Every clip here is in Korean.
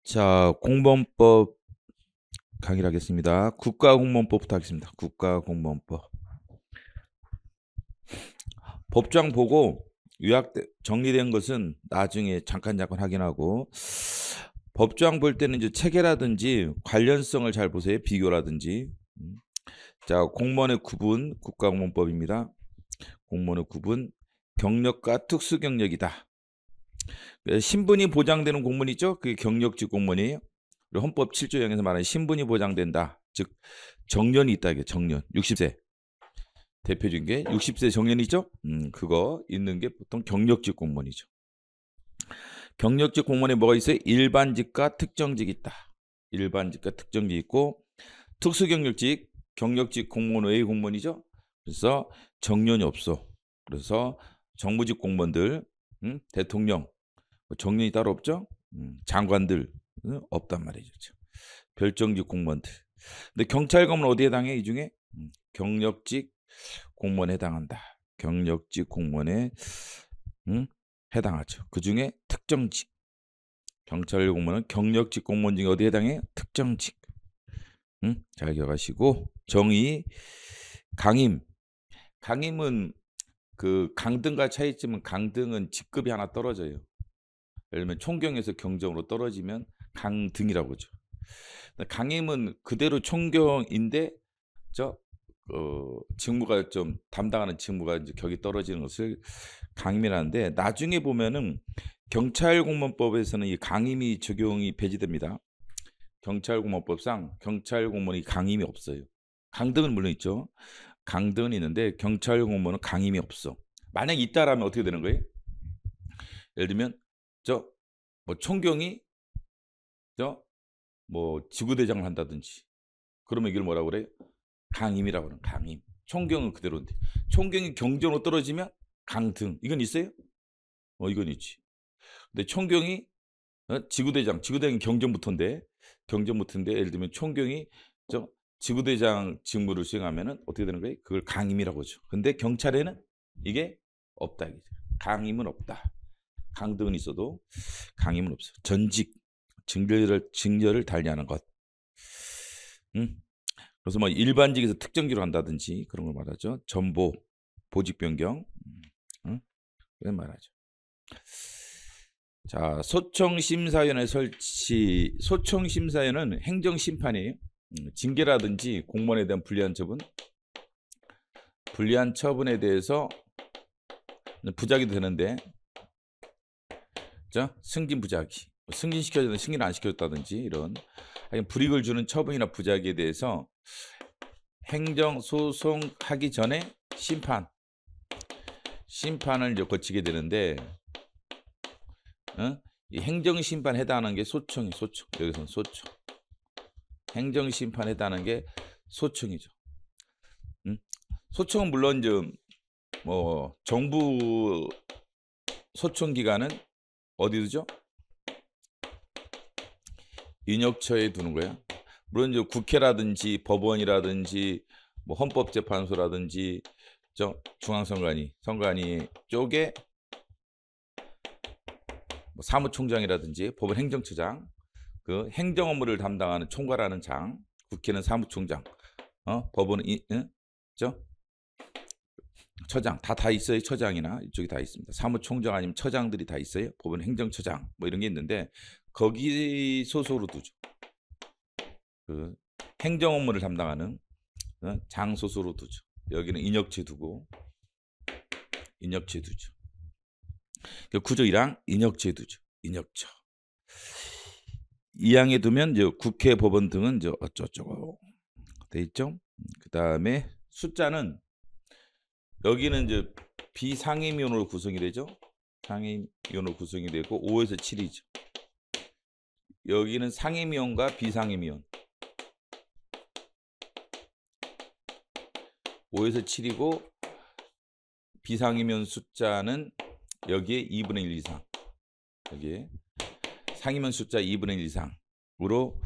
자, 공무원법 강의를 하겠습니다. 국가공무원법부터 하겠습니다. 국가공무원법. 법정 보고 요약 정리된 것은 나중에 잠깐 확인하고, 법정 볼 때는 이제 체계라든지 관련성을 잘 보세요. 비교라든지. 자, 공무원의 구분, 국가공무원법입니다. 공무원의 구분, 경력과 특수경력이다. 신분이 보장되는 공무원 있죠? 그게 경력직 공무원이에요. 헌법 7조 0에서 말하는 신분이 보장된다. 즉 정년이 있다. 이게 정년. 60세. 대표적인 게 60세 정년이 있죠? 그거 있는 게 보통 경력직 공무원이죠. 경력직 공무원에 뭐가 있어요? 일반직과 특정직이 있다. 일반직과 특정직 있고, 특수경력직, 경력직 공무원 외의 공무원이죠. 그래서 정년이 없어. 그래서 정부직 공무원들, 대통령, 정년이 따로 없죠. 장관들 없단 말이죠. 별정직 공무원들. 근데 경찰관은 어디에 해당해? 이 중에 경력직 공무원에 해당한다. 경력직 공무원에 해당하죠. 그 중에 특정직. 경찰 공무원은 경력직 공무원 중에 어디에 해당해? 특정직. 잘 기억하시고, 정의, 강임. 강임은 그 강등과 차이점은, 강등은 직급이 하나 떨어져요. 예를 들면 총경에서 경정으로 떨어지면 강등이라고 하죠. 강임은 그대로 총경인데 직무가 좀 담당하는 직무가 이제 격이 떨어지는 것을 강임이라는데, 나중에 보면은 경찰공무원법에서는 이 강임이 적용이 배제됩니다. 경찰공무원법상 경찰공무원이 강임이 없어요. 강등은 물론 있죠. 강등은 있는데 경찰공무원은 강임이 없어. 만약 있다라면 어떻게 되는 거예요? 예를 들면 뭐 총경이 뭐 지구대장을 한다든지, 그러면 이걸 뭐라고 그래요? 강임이라고 그래요. 강임. 총경은 그대로인데, 총경이 경정으로 떨어지면 강등. 이건 있어요? 이건 있지. 근데 총경이 지구대장이 경정부터인데 예를 들면 총경이 지구대장 직무를 수행하면은 어떻게 되는 거예요? 그걸 강임이라고 하죠. 근데 경찰에는 이게 없다. 강임은 없다. 강등은 있어도 강임은 없어. 전직, 직렬을 달리하는 것. 그래서 뭐 일반직에서 특정기로 한다든지 그런 걸 말하죠. 전보, 보직 변경, 그런 말하죠. 자, 소청심사위원회 설치. 소청심사위원회는 행정심판이에요. 징계라든지 공무원에 대한 불리한 처분에 대해서 부작위도 되는데, 승진 부작위, 승진시켜줬는데 승진 안 시켜줬다든지, 이런 불이익을 주는 처분이나 부작위에 대해서 행정소송하기 전에 심판을 이제 거치게 되는데, 이 행정심판 해당하는 게 소청이. 여기서는 소청. 행정심판 해당하는 게 소청이죠. 소청은 물론 뭐 정부 소청 기관은 어디 두죠? 인역처에 두는 거야. 물론 이제 국회라든지 법원이라든지 뭐 헌법재판소라든지 중앙선관위 쪽에 뭐 사무총장이라든지 법원 행정처장, 그 행정 업무를 담당하는 총괄하는 장, 국회는 사무총장, 법원은 처장 다 있어요. 처장이나 이쪽이 다 있습니다. 사무총장 아니면 처장들이 다 있어요. 법원 행정처장 뭐 이런 게 있는데, 거기 소속으로 두죠. 그 행정 업무를 담당하는 장 소속으로 두죠. 여기는 인역체 두죠. 그 구조 1항 인역체 두죠. 인역처. 2항에 두면 이제 국회, 법원 등은 이제 어쩌고 돼 있죠. 그 다음에 숫자는, 여기는 이제 비상임위원으로 구성이 되죠. 상임위원으로 구성이 되고 5에서 7이죠. 여기는 상임위원과 비상임위원 5에서 7이고, 비상임위원 숫자는 여기에 2분의 1 이상, 여기에 상임위원 숫자 2분의 1 이상으로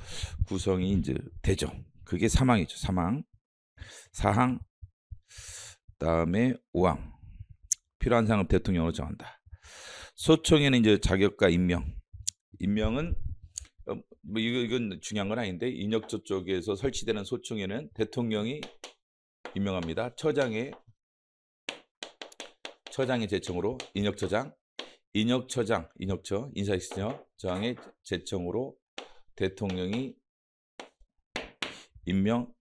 구성이 이제 되죠. 그게 3항이죠. 3항, 4항, 그다음에 5항. 필요한 사항은 대통령으로 정한다. 소청에는 이제 자격과 임명은 뭐 이건 중요한 건 아닌데 인혁처 쪽에서 설치되는 소총에는 대통령이 임명합니다. 처장의 제청으로 인혁처장, 인혁처 인사혁신처장의 제청으로 대통령이 임명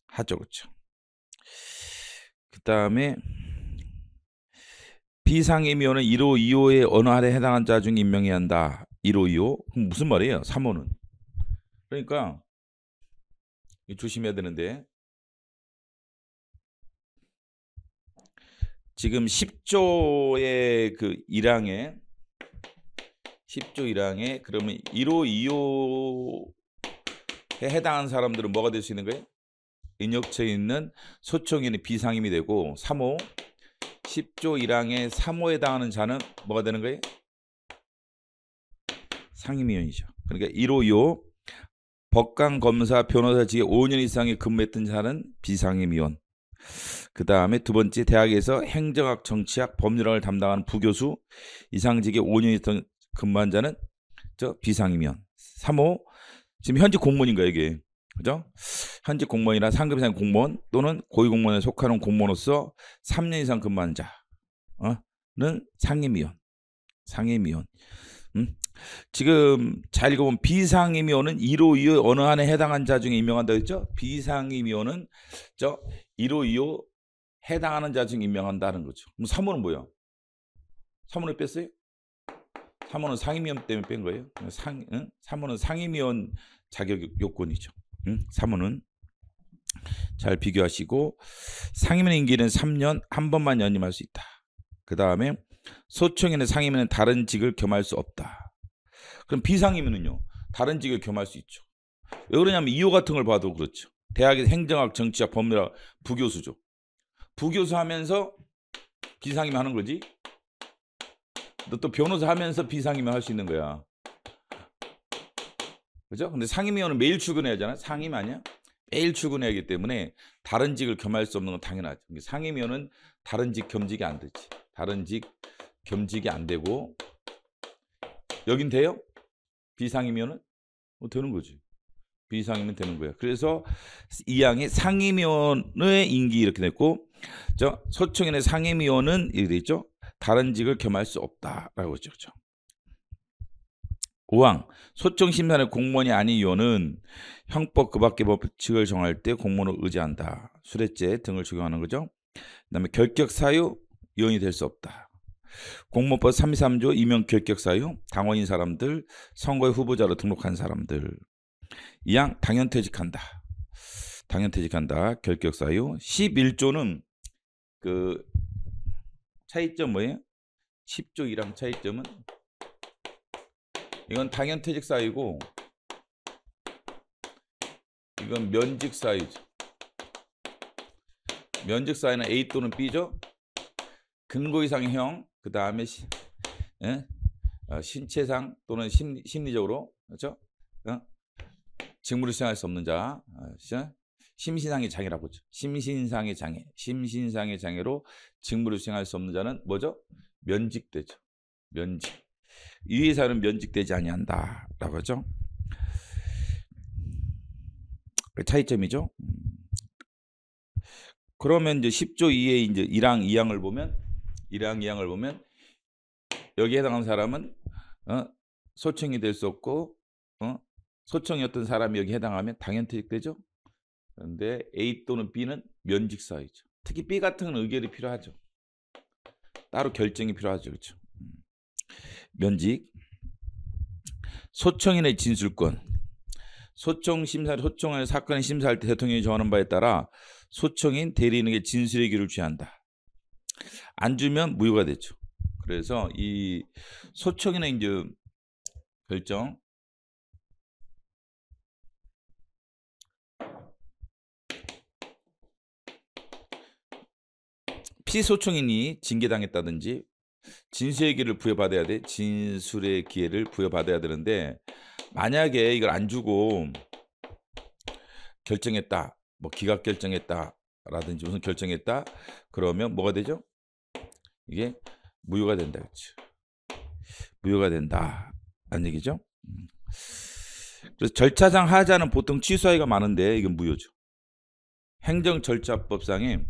하죠. 그렇죠. 그다음에 비상임위원은 1호, 2호의 어느 하나에 해당한 자 중 임명해야 한다. 1호, 2호. 그럼 무슨 말이에요? 3호는. 그러니까 조심해야 되는데 지금 10조의 그 1항에 10조 1항에 그러면 1호, 2호에 해당한 사람들은 뭐가 될 수 있는 거예요? 인혁처에 있는 소총인의 비상임이 되고 3호 10조 1항에 3호에 해당하는 자는 뭐가 되는 거예요? 상임위원이죠. 그러니까 1호, 2호 법관, 검사, 변호사직에 5년 이상의 근무했던 자는 비상임위원. 그 다음에 두 번째 대학에서 행정학, 정치학, 법률학을 담당하는 부교수 이상직에 5년 이상 근무한 자는 비상임위원. 3호 지금 현직 공무원인 거예요 이게. 그죠? 현직 공무원이나 상급 이상 공무원 또는 고위공무원에 속하는 공무원으로서 3년 이상 근무한 자는 상임위원. 지금 잘 읽어보면 비상임위원은 1호, 2호 어느 한에 해당한 자 중에 임명한다 했죠? 비상임위원은 1호, 2호 해당하는 자 중에 임명한다는 거죠. 그럼 3호는 뭐야? 3호는 뺐어요? 3호는 상임위원 때문에 뺀 거예요. 3호는 상임위원 자격 요건이죠. 3호는 잘 비교하시고 상임위원 임기는 3년 한 번만 연임할 수 있다. 그 다음에 소총위는 상임위는 다른 직을 겸할 수 없다. 그럼 비상임위는요? 다른 직을 겸할 수 있죠. 왜 그러냐면 2호 같은 걸 봐도 그렇죠. 대학에서 행정학, 정치학, 법률학 부교수죠. 부교수 하면서 비상임위 하는 거지. 너 또 변호사 하면서 비상임위 할 수 있는 거야. 그죠? 근데 상임위원은 매일 출근해야 하잖아. 상임 아니야? 매일 출근해야 하기 때문에 다른 직을 겸할 수 없는 건 당연하죠. 상임위원은 다른 직 겸직이 안 되지. 다른 직 겸직이 안 되고 여긴 돼요? 비상임위원은? 되는 거지. 비상임은 되는 거야. 그래서 이 항에 상임위원의 임기 이렇게 됐고 소총위원의 상임위원은 이렇게 돼 있죠. 다른 직을 겸할 수 없다라고 했죠. 그렇죠? 5항 소총심사는 공무원이 아닌 위원은 형법 그 밖의 법칙을 정할 때 공무원을 의지한다. 수뢰죄 등을 적용하는 거죠. 그다음에 결격 사유 위원이 될 수 없다. 공무원법 33조 임용 결격 사유 당원인 사람들 선거의 후보자로 등록한 사람들 2항 당연퇴직한다. 결격 사유 11조는 그 차이점 뭐예요? 10조 1항 차이점은 이건 당연퇴직 사유고 이건 면직 사유죠. 면직 사유는 A 또는 B죠. 근거 이상의 형, 그 다음에 신체상 또는 심리적으로 그렇죠? 직무를 수행할 수 없는 자, 심신상의 장애라고 보죠. 심신상의 장애로 직무를 수행할 수 없는 자는 뭐죠? 면직되죠. 면직. 이 회사는 면직되지 아니한다라고 하죠. 차이점이죠. 그러면 이제 10조 2의 이제 1항 2항을 보면 여기에 해당하는 사람은 소총이 될 수 없고 소총이었던 사람이 여기 해당하면 당연퇴직되죠. 그런데 A 또는 B는 면직 사유죠. 특히 B 같은 건 의결이 필요하죠. 따로 결정이 필요하죠. 그렇죠. 면직. 소총인의 진술권. 소총을 사건을 심사할 때 대통령이 정하는 바에 따라 소총인 대리인에게 진술의 기를 취한다. 안 주면 무효가 되죠. 그래서 이 소총인의 이제 결정 피소총인이 징계당했다든지 진술의 기회를 부여받아야 돼. 진술의 기회를 부여받아야 되는데 만약에 이걸 안 주고 결정했다. 뭐 기각 결정했다라든지 무슨 결정했다. 그러면 뭐가 되죠? 이게 무효가 된다. 그렇죠? 무효가 된다. 라는 얘기죠. 그래서 절차상 하자는 보통 취소하기가 많은데 이건 무효죠. 행정절차법상에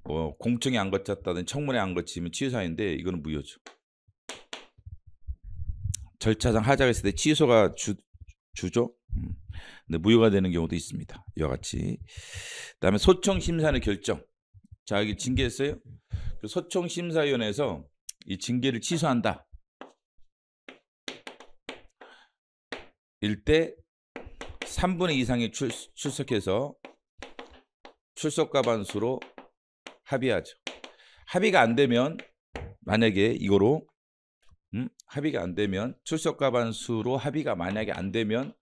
뭐 공청회 안 거쳤다든 청문회 안 거치면 취소하는데 이거는 무효죠. 절차상 하자가 있을 때 취소가 주죠. 근데 무효가 되는 경우도 있습니다. 이와 같이. 그다음에 소청심사위원회 결정. 자, 여기 징계했어요. 그 소청심사위원회에서 이 징계를 취소한다. 일 때 3분의 2 이상이 출석해서 출석과반수로 합의하죠. 합의가 안 되면 만약에 이거로 합의가 안 되면 출석과반수로 합의가 만약에 안 되면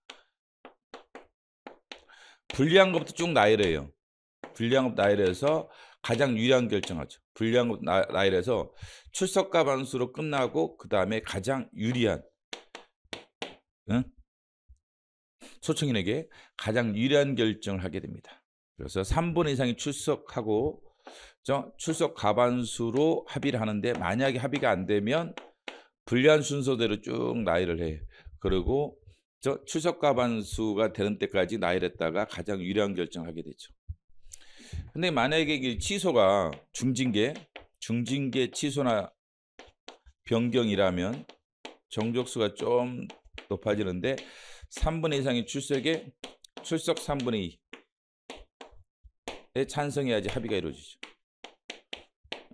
불리한 것부터 쭉 나열해요. 불리한 것 나열해서 가장 유리한 결정하죠. 불리한 것 나열해서 출석과반수로 끝나고 그 다음에 가장 유리한 소청인에게 가장 유리한 결정을 하게 됩니다. 그래서 3분의 2 이상이 출석하고 출석 과반수로 합의를 하는데 만약에 합의가 안 되면 불리한 순서대로 쭉 나열을 해요. 그리고 출석 과반수가 되는 때까지 나열했다가 가장 유리한 결정을 하게 되죠. 근데 만약에 취소가 중징계 취소나 변경이라면 정족수가 좀 높아지는데 3분의 2 이상의 출석 3분의 2에 찬성해야지 합의가 이루어지죠.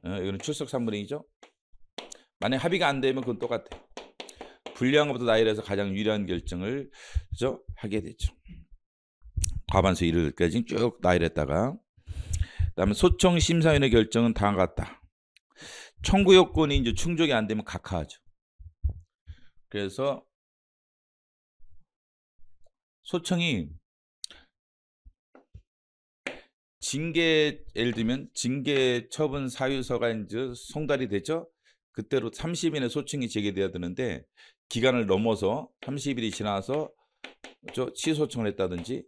이거는 출석 3분의 2죠. 만약 합의가 안 되면 그건 똑같아요. 불리한 것부터 나열해서 가장 유리한 결정을 하게 되죠. 과반수 1을까지 쭉 나열했다가 그다음에 소청심사위원회 결정은 다음과 같다. 청구 요건이 이제 충족이 안 되면 각하하죠. 그래서 소청이 징계 예를 들면 징계 처분 사유서가 이제 송달이 되죠. 그때로 30일에 소청이 제기돼야 되는데 기간을 넘어서 30일이 지나서 취소청을 했다든지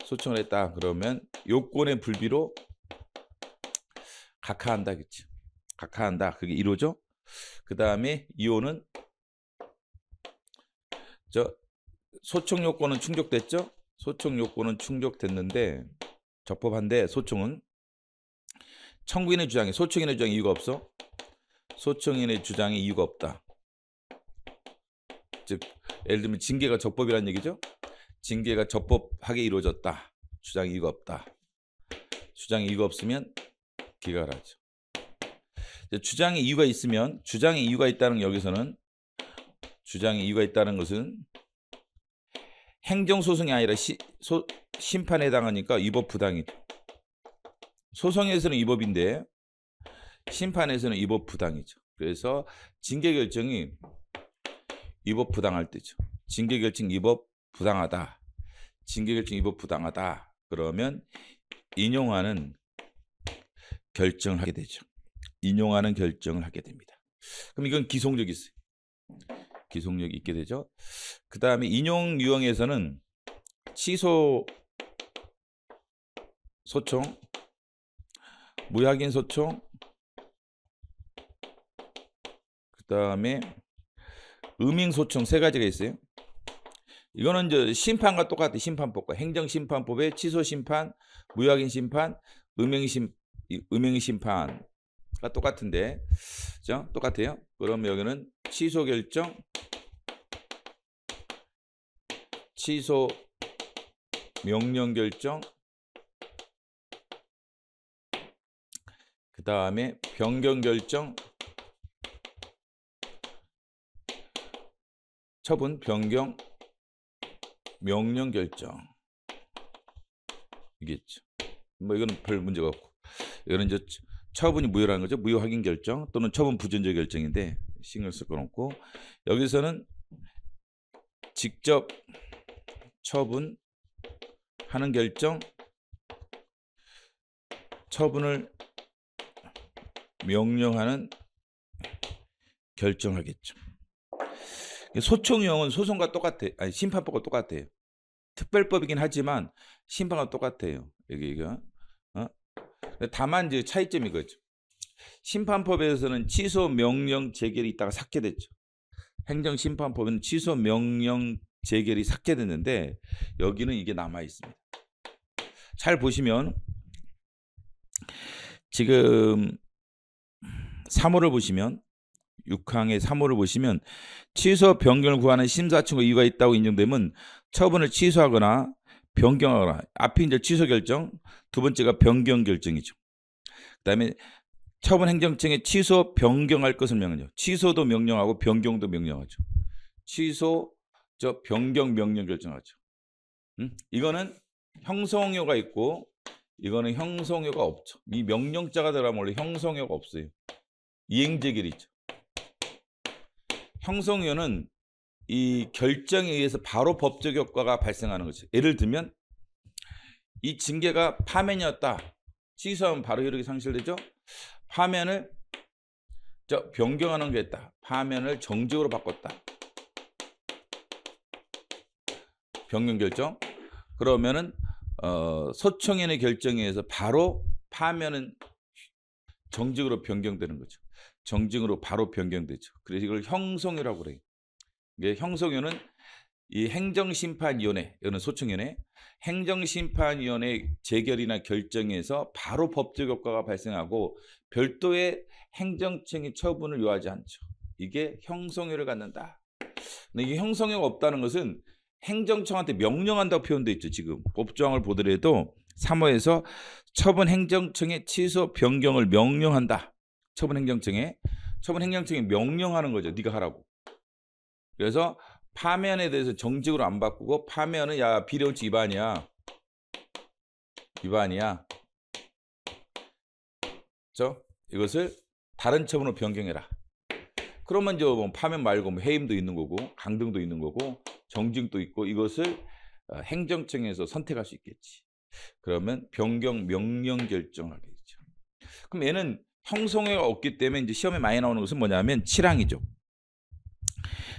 소청을 했다 그러면 요건의 불비로 각하한다 그렇죠. 각하한다 그게 1호죠. 그 다음에 2호는 소청 요건은 충족됐죠. 소청 요건은 충족됐는데 적법한데 소청은 청구인의 주장에 소청인의 주장에 이유가 없어. 소청인의 주장에 이유가 없다. 즉 예를 들면 징계가 적법이라는 얘기죠. 징계가 적법하게 이루어졌다. 주장에 이유가 없다. 주장에 이유가 없으면 기각하죠. 주장에 이유가 있으면 주장에 이유가 있다는 여기서는 주장에 이유가 있다는 것은 행정소송이 아니라 심판에 해당하니까 위법 부당이죠. 소송에서는 위법인데 심판에서는 위법 부당이죠. 그래서 징계 결정이 위법 부당할 때죠. 징계 결정 위법 부당하다. 징계 결정 위법 부당하다. 그러면 인용하는 결정을 하게 되죠. 인용하는 결정을 하게 됩니다. 그럼 이건 기속력이 있어요. 기속력이 있게 되죠. 그 다음에 인용 유형에서는 취소 소청, 무효확인 소청, 그 다음에 음행 소청 세 가지가 있어요. 이거는 이제 심판과 똑같아요. 심판법과 행정심판법의 취소 심판, 무효확인 심판, 음행 심판과 똑같은데, 그죠? 똑같아요. 그럼 여기는 취소 결정, 취소 명령 결정, 그 다음에 변경 결정, 처분 변경 명령 결정 이게 있죠. 뭐 이건 별 문제가 없고 이거는 이제 처분이 무효라는 거죠. 무효 확인 결정 또는 처분 부존재 결정인데 신경 쓸 건 없고 여기서는 직접 처분하는 결정, 처분을 명령하는 결정하겠죠. 소청형은 소송과 똑같아요. 아니 심판법과 똑같아요. 특별법이긴 하지만 심판과 똑같아요. 여기가 다만 이제 차이점이 그거죠. 심판법에서는 취소 명령 재결이 있다가 삭제됐죠. 행정심판법에는 취소 명령 재결이 삭제됐는데 여기는 이게 남아 있습니다. 잘 보시면 지금 3호를 보시면 6항의 3호를 보시면 취소 변경을 구하는 심사청구 이유가 있다고 인정되면 처분을 취소하거나 변경하거나 앞이 이제 취소 결정, 두 번째가 변경 결정이죠. 그다음에 처분 행정청에 취소 변경할 것을 명령하죠. 취소도 명령하고 변경도 명령하죠. 취소 저 변경 명령 결정하죠. 이거는 형성효가 있고 이거는 형성효가 없죠. 이 명령자가 들어가면 원래 형성효가 없어요. 이행재결이 있죠. 형성효는 이 결정에 의해서 바로 법적 효과가 발생하는 거죠. 예를 들면 이 징계가 파면이었다. 취소하면 바로 효력이 상실되죠. 파면을 변경하는 게 있다. 파면을 정직으로 바꿨다. 변경 결정. 그러면은 소청위원회 결정에 의해서 바로 파면은 정직으로 변경되는 거죠. 정직으로 바로 변경되죠. 그래서 이걸 형성효라고 그래요. 이게 형성효는 이 행정심판위원회, 이거는 소청위원회, 행정심판위원회 재결이나 결정에서 바로 법적 효과가 발생하고 별도의 행정청이 처분을 요하지 않죠. 이게 형성효를 갖는다. 근데 이게 형성효가 없다는 것은 행정청한테 명령한다고 표현되어 있죠. 지금 법조항을 보더라도 3호에서 처분 행정청의 취소 변경을 명령한다. 처분 행정청에 명령하는 거죠. 네가 하라고. 그래서 파면에 대해서 정직으로 안 바꾸고 파면은 야 비례원칙 위반이야. 이것을 다른 처분으로 변경해라. 그러면 이제 뭐 파면 말고 뭐 해임도 있는 거고 강등도 있는 거고 정직도 있고 이것을 행정청에서 선택할 수 있겠지. 그러면 변경 명령 결정하겠죠. 그럼 얘는 형성효가 없기 때문에 이제 시험에 많이 나오는 것은 뭐냐면 7항이죠.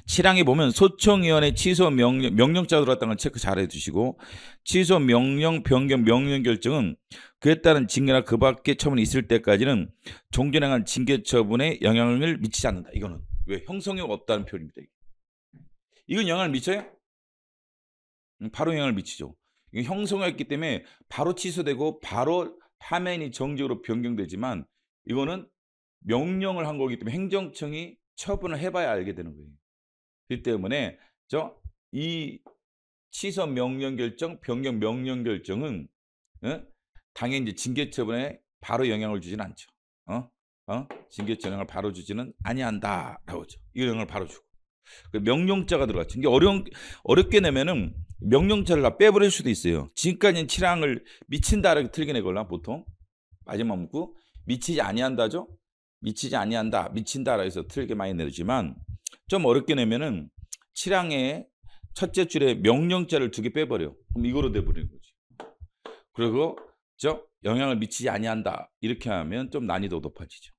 7항에 보면 소청위원회 취소 명령자 들어왔다는 걸 체크 잘 해두시고 취소 명령 변경 명령 결정은 그에 따른 징계나 그 밖의 처분이 있을 때까지는 종전행한 징계 처분에 영향을 미치지 않는다. 이거는 왜 형성효가 없다는 표현입니다. 이건 영향을 미쳐요? 바로 영향을 미치죠. 이게 형성효가 있기 때문에 바로 취소되고 바로 파면이 정직으로 변경되지만 이거는 명령을 한 거기 때문에 행정청이 처분을 해봐야 알게 되는 거예요. 그렇기 때문에 이 취소 명령 결정, 변경 명령 결정은 당연히 이제 징계 처분에 바로 영향을 주지는 않죠. 징계 영향을 바로 주지는 아니한다라고 하죠. 이 영향을 바로 주고 명령자가 들어갔죠. 이게 어렵게 내면은 명령자를 다 빼버릴 수도 있어요. 지금까지는 7항을 미친다 이렇게 틀게 내걸라 보통 마지막 문구 미치지 아니한다죠. 미치지 아니한다, 미친다라 해서 틀게 많이 내지만 좀 어렵게 내면은 7항의 첫째 줄에 명령자를 2개 빼버려. 그럼 이거로 돼버리는 거지. 그리고 영향을 미치지 아니한다 이렇게 하면 좀 난이도 높아지죠.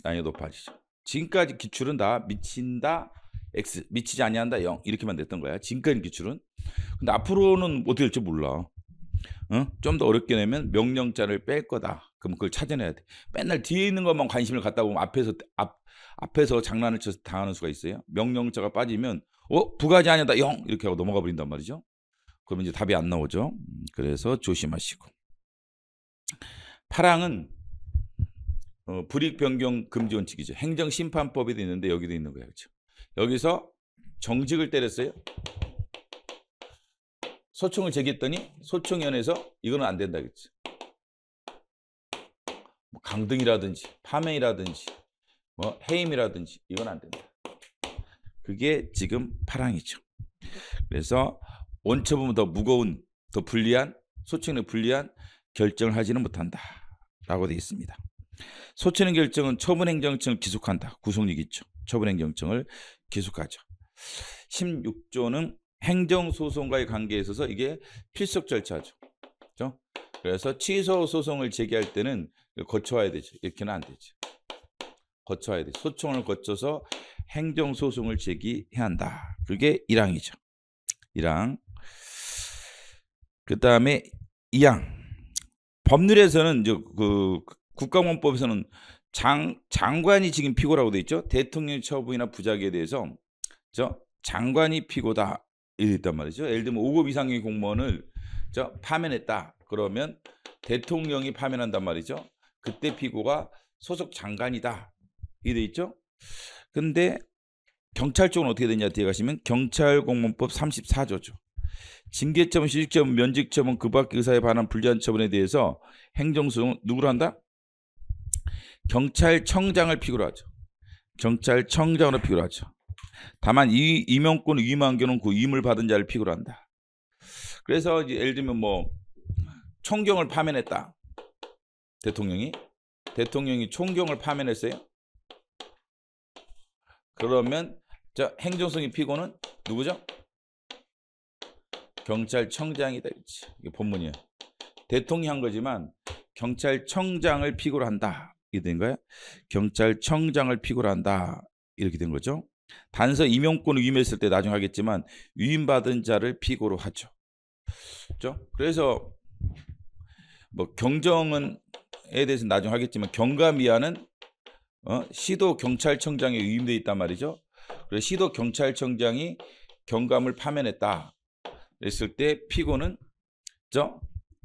난이도 높아지죠. 지금까지 기출은 다 미친다 X, 미치지 아니한다 0 이렇게만 냈던 거야. 지금까지 기출은. 근데 앞으로는 어떻게 될지 몰라. 좀 더 어렵게 내면 명령자를 뺄 거다. 그럼 그걸 찾아내야 돼. 맨날 뒤에 있는 것만 관심을 갖다 보면 앞에서 장난을 쳐서 당하는 수가 있어요. 명령자가 빠지면 부가지 아니다 0 이렇게 하고 넘어가 버린단 말이죠. 그러면 이제 답이 안 나오죠. 그래서 조심하시고. 8항은 불이익 변경 금지 원칙이죠. 행정심판법에도 있는데 여기도 있는 거예요. 그렇죠? 여기서 정직을 때렸어요. 소청을 제기했더니 소청위원회에서 이거는 안 된다 그랬죠. 뭐 강등이라든지 파면이라든지 뭐 해임이라든지 이건 안 된다. 그게 지금 8항이죠. 그래서 원처분보다 더 무거운 더 불리한 소청위원회 불리한 결정을 하지는 못한다 라고 되어 있습니다. 소청위 결정은 처분행정청을 기속한다. 구속력이 있죠. 처분행정청을 기속하죠. 16조는 행정소송과의 관계에 있어서 이게 필석 절차죠. 그렇죠? 그래서 취소 소송을 제기할 때는 거쳐와야 되죠. 이렇게는 안 되죠. 거쳐와야 되죠. 소청을 거쳐서 행정소송을 제기해야 한다. 그게 1항이죠. 1항. 그 다음에 2항. 법률에서는 이제 국가원법에서는 장관이 지금 피고라고 돼 있죠. 대통령 처분이나 부작위에 대해서 장관이 피고다 이렇게 있단 말이죠. 예를 들면 5급 이상의 공무원을 파면했다. 그러면 대통령이 파면한단 말이죠. 그때 피고가 소속 장관이다 이렇게 돼 있죠. 근데 경찰 쪽은 어떻게 되냐 뒤에 가시면 경찰공무원법 34조죠. 징계처분, 휴직처분, 면직처분, 그 밖의 의사에 반한 불리한 처분에 대해서 행정소송은 누구로 한다? 경찰청장을 피고로 하죠. 경찰청장으로 피고로 하죠. 다만 이 임용권 위임한 경우는 그 위임을 받은 자를 피고로 한다. 그래서 이제 예를 들면 뭐 총경을 파면했다. 대통령이 총경을 파면했어요. 그러면 행정성의 피고는 누구죠? 경찰청장이다. 이게 본문이에요. 대통령이 한 거지만 경찰청장을 피고로 한다. 이게 된 거예요. 경찰청장을 피고로 한다. 이렇게 된 거죠. 단서 임용권을 위임했을 때 나중에 하겠지만 위임받은 자를 피고로 하죠. 그렇죠? 그래서 뭐 경정은에 대해서 나중에 하겠지만 경감위안은 시도 경찰청장에 위임돼 있단 말이죠. 그래서 시도 경찰청장이 경감을 파면했다. 그랬을 때 피고는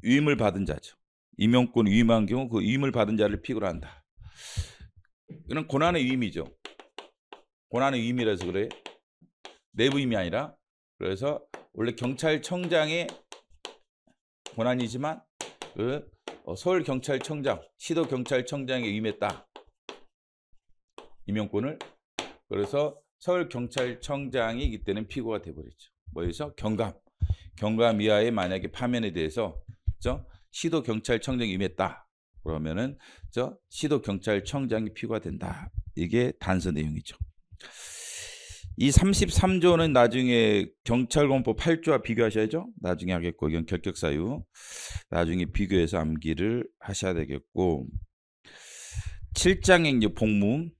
위임을 받은 자죠. 임용권 위임한 경우 그 위임을 받은 자를 피고로 한다. 이건 고난의 위임이죠. 고난의 위임이라서 그래. 내부 위임이 아니라. 그래서 원래 경찰청장의 고난이지만 그 서울경찰청장, 시도경찰청장에 위임했다. 임용권을. 그래서 서울경찰청장이 이때는 피고가 돼버렸죠. 뭐에서? 경감 이하에 만약에 파면에 대해서 시도경찰청장이 임했다. 그러면은 시도경찰청장이 피고가 된다. 이게 단서 내용이죠. 이 33조는 나중에 경찰공법 8조와 비교하셔야죠. 나중에 하겠고 이건 결격사유. 나중에 비교해서 암기를 하셔야 되겠고 7장의 이제 복무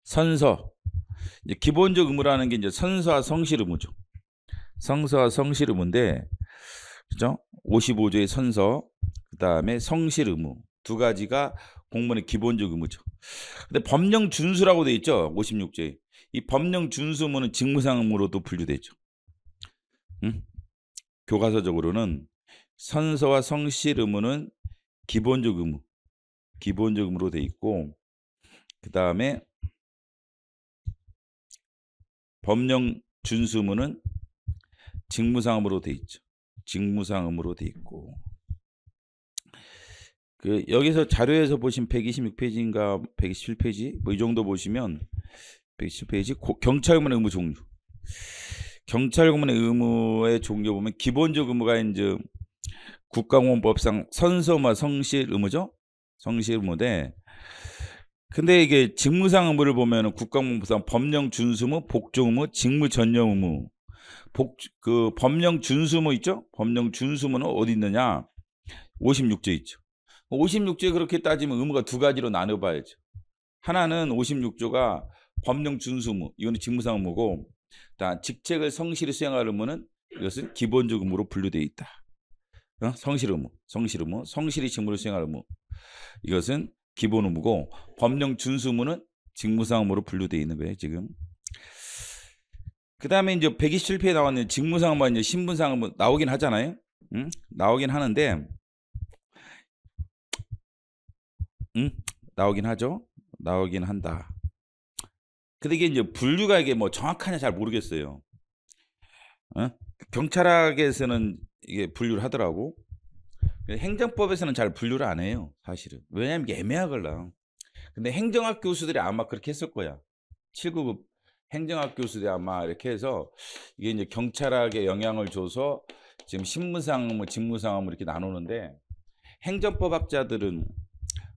선서 이제 기본적 의무라는 게 이제 선서와 성실 의무죠. 성서와 성실 의무인데 그죠? 55조의 선서 그다음에 성실 의무 두 가지가 공무원의 기본적 의무죠. 근데 법령 준수라고 돼 있죠. 56조에. 이 법령 준수 의무는 직무상 의무로도 분류되죠. 교과서적으로는 선서와 성실 의무는 기본적 의무로 돼 있고 그다음에 법령 준수 의무는 직무상 의무로 돼 있죠. 직무상 의무로 돼 있고 그 여기서 자료에서 보신 126페이지인가 127페이지 뭐 이 정도 보시면 127페이지 경찰공무원의 의무 종류. 경찰공무원의 의무의 종류 보면 기본적 의무가 이제 국가공무원법상 선서와 성실 의무죠. 성실 의무인데 근데 이게 직무상 의무를 보면은 국가공무원법상 법령 준수 의무, 복종 의무, 직무 전념 의무. 그 법령 준수 의무 있죠? 법령 준수 의무는 어디 있느냐? 56조에 있죠. 56조에 그렇게 따지면 의무가 두 가지로 나눠 봐야죠. 하나는 56조가 법령 준수 의무, 이거는 직무상 의무고 직책을 성실히 수행할 의무는 이것은 기본적 의무로 분류되어 있다. 성실 의무, 성실히 직무를 수행할 의무. 이것은 기본 의무고 법령 준수 의무는 직무상 의무로 분류되어 있는 거예요, 지금. 그다음에 이제 127페이지에 나왔는 직무상 의무, 이제 신분상 의무 나오긴 하잖아요. 나오긴 하는데 나오긴 하죠. 나오긴 한다. 근데 이게 이제 분류가 이게 뭐 정확하냐 잘 모르겠어요. 경찰학에서는 이게 분류를 하더라고. 행정법에서는 잘 분류를 안 해요, 사실은. 왜냐하면 이게 애매하걸라. 근데 행정학 교수들이 아마 그렇게 했을 거야. 7구급 행정학 교수들이 아마 이렇게 해서 이게 이제 경찰학에 영향을 줘서 지금 신분상 의무, 직무상 의무 이렇게 나누는데 행정법학자들은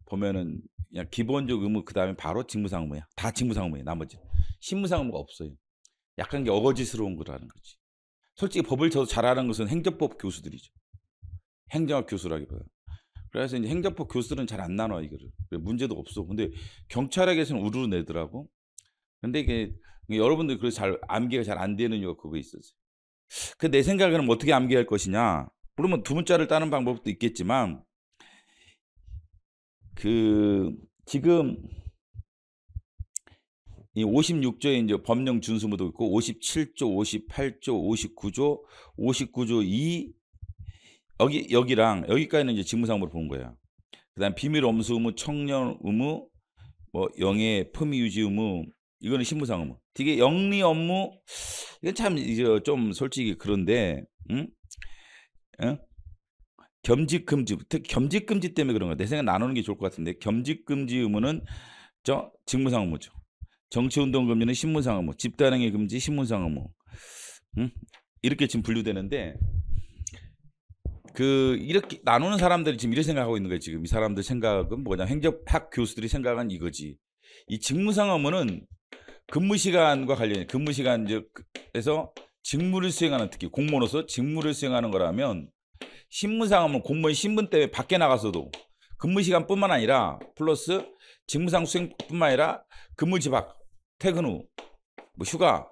보면은 그냥 기본적 의무 그다음에 바로 직무상 의무야. 다 직무상 의무야. 나머지 신분상 의무가 없어요. 약간 게 어거지스러운 거라는 거지. 솔직히 법을 더 잘하는 것은 행정법 교수들이죠. 행정학 교수라기보다. 그래서 이제 행정법 교수들은 잘 안 나눠 이거를. 문제도 없어. 근데 경찰학에서는 우르르 내더라고. 근데 이게 여러분들 그래서 잘 암기가 잘 안 되는 이유가 그거 있었어요. 그 내 생각에는 어떻게 암기할 것이냐. 그러면 두 문자를 따는 방법도 있겠지만 그 지금 이 56조에 이제 법령 준수무도 있고 57조, 58조, 59조, 59조 2 여기랑 여기까지는 이제 직무상으로 보는 거야. 그다음 비밀 엄수 의무, 청년 의무, 뭐 영예 품위 유지 의무 이거는 신분상 의무. 되게 영리 업무 이건 참 이제 좀 솔직히 그런데 응? 응? 겸직 금지, 특히 겸직 금지 때문에 그런 거야. 내 생각 나누는 게 좋을 것 같은데 겸직 금지 의무는 저 직무상 의무죠. 정치운동 금지는 신분상 의무, 집단행위 금지 신분상 의무. 응? 이렇게 지금 분류되는데 그 이렇게 나누는 사람들이 지금 이렇게 생각하고 있는 거예요. 지금 이 사람들 생각은 뭐냐? 행정학 교수들이 생각한 이거지. 이 직무상 의무는 근무 시간과 관련해. 근무 시간에서 직무를 수행하는 특히 공무원으로서 직무를 수행하는 거라면 신분상 의무는 공무원 신분 때문에 밖에 나가서도 근무 시간뿐만 아니라 플러스 직무상 수행뿐만 아니라 근무 지박, 퇴근 후, 뭐 휴가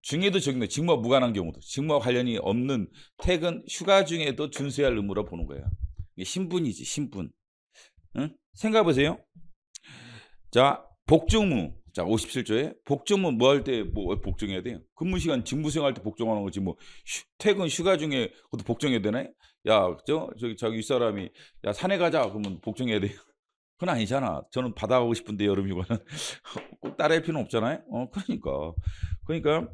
중에도 적용돼. 직무와 무관한 경우도 직무와 관련이 없는 퇴근, 휴가 중에도 준수해야 할 의무로 보는 거예요. 이게 신분이지 신분. 응? 생각해 보세요. 자 복종무. 자 57조에 복종무 뭐 할 때 뭐 복종해야 돼요? 근무 시간 직무 수행할 때 복종하는 거지 뭐 퇴근 휴가 중에 그것도 복종해야 되나? 야 저기 윗사람이 야 산에 가자 그러면 복종해야 돼요? 그건 아니잖아. 저는 바다 가고 싶은데 여름 휴가는 꼭 따라할 필요는 없잖아요. 그러니까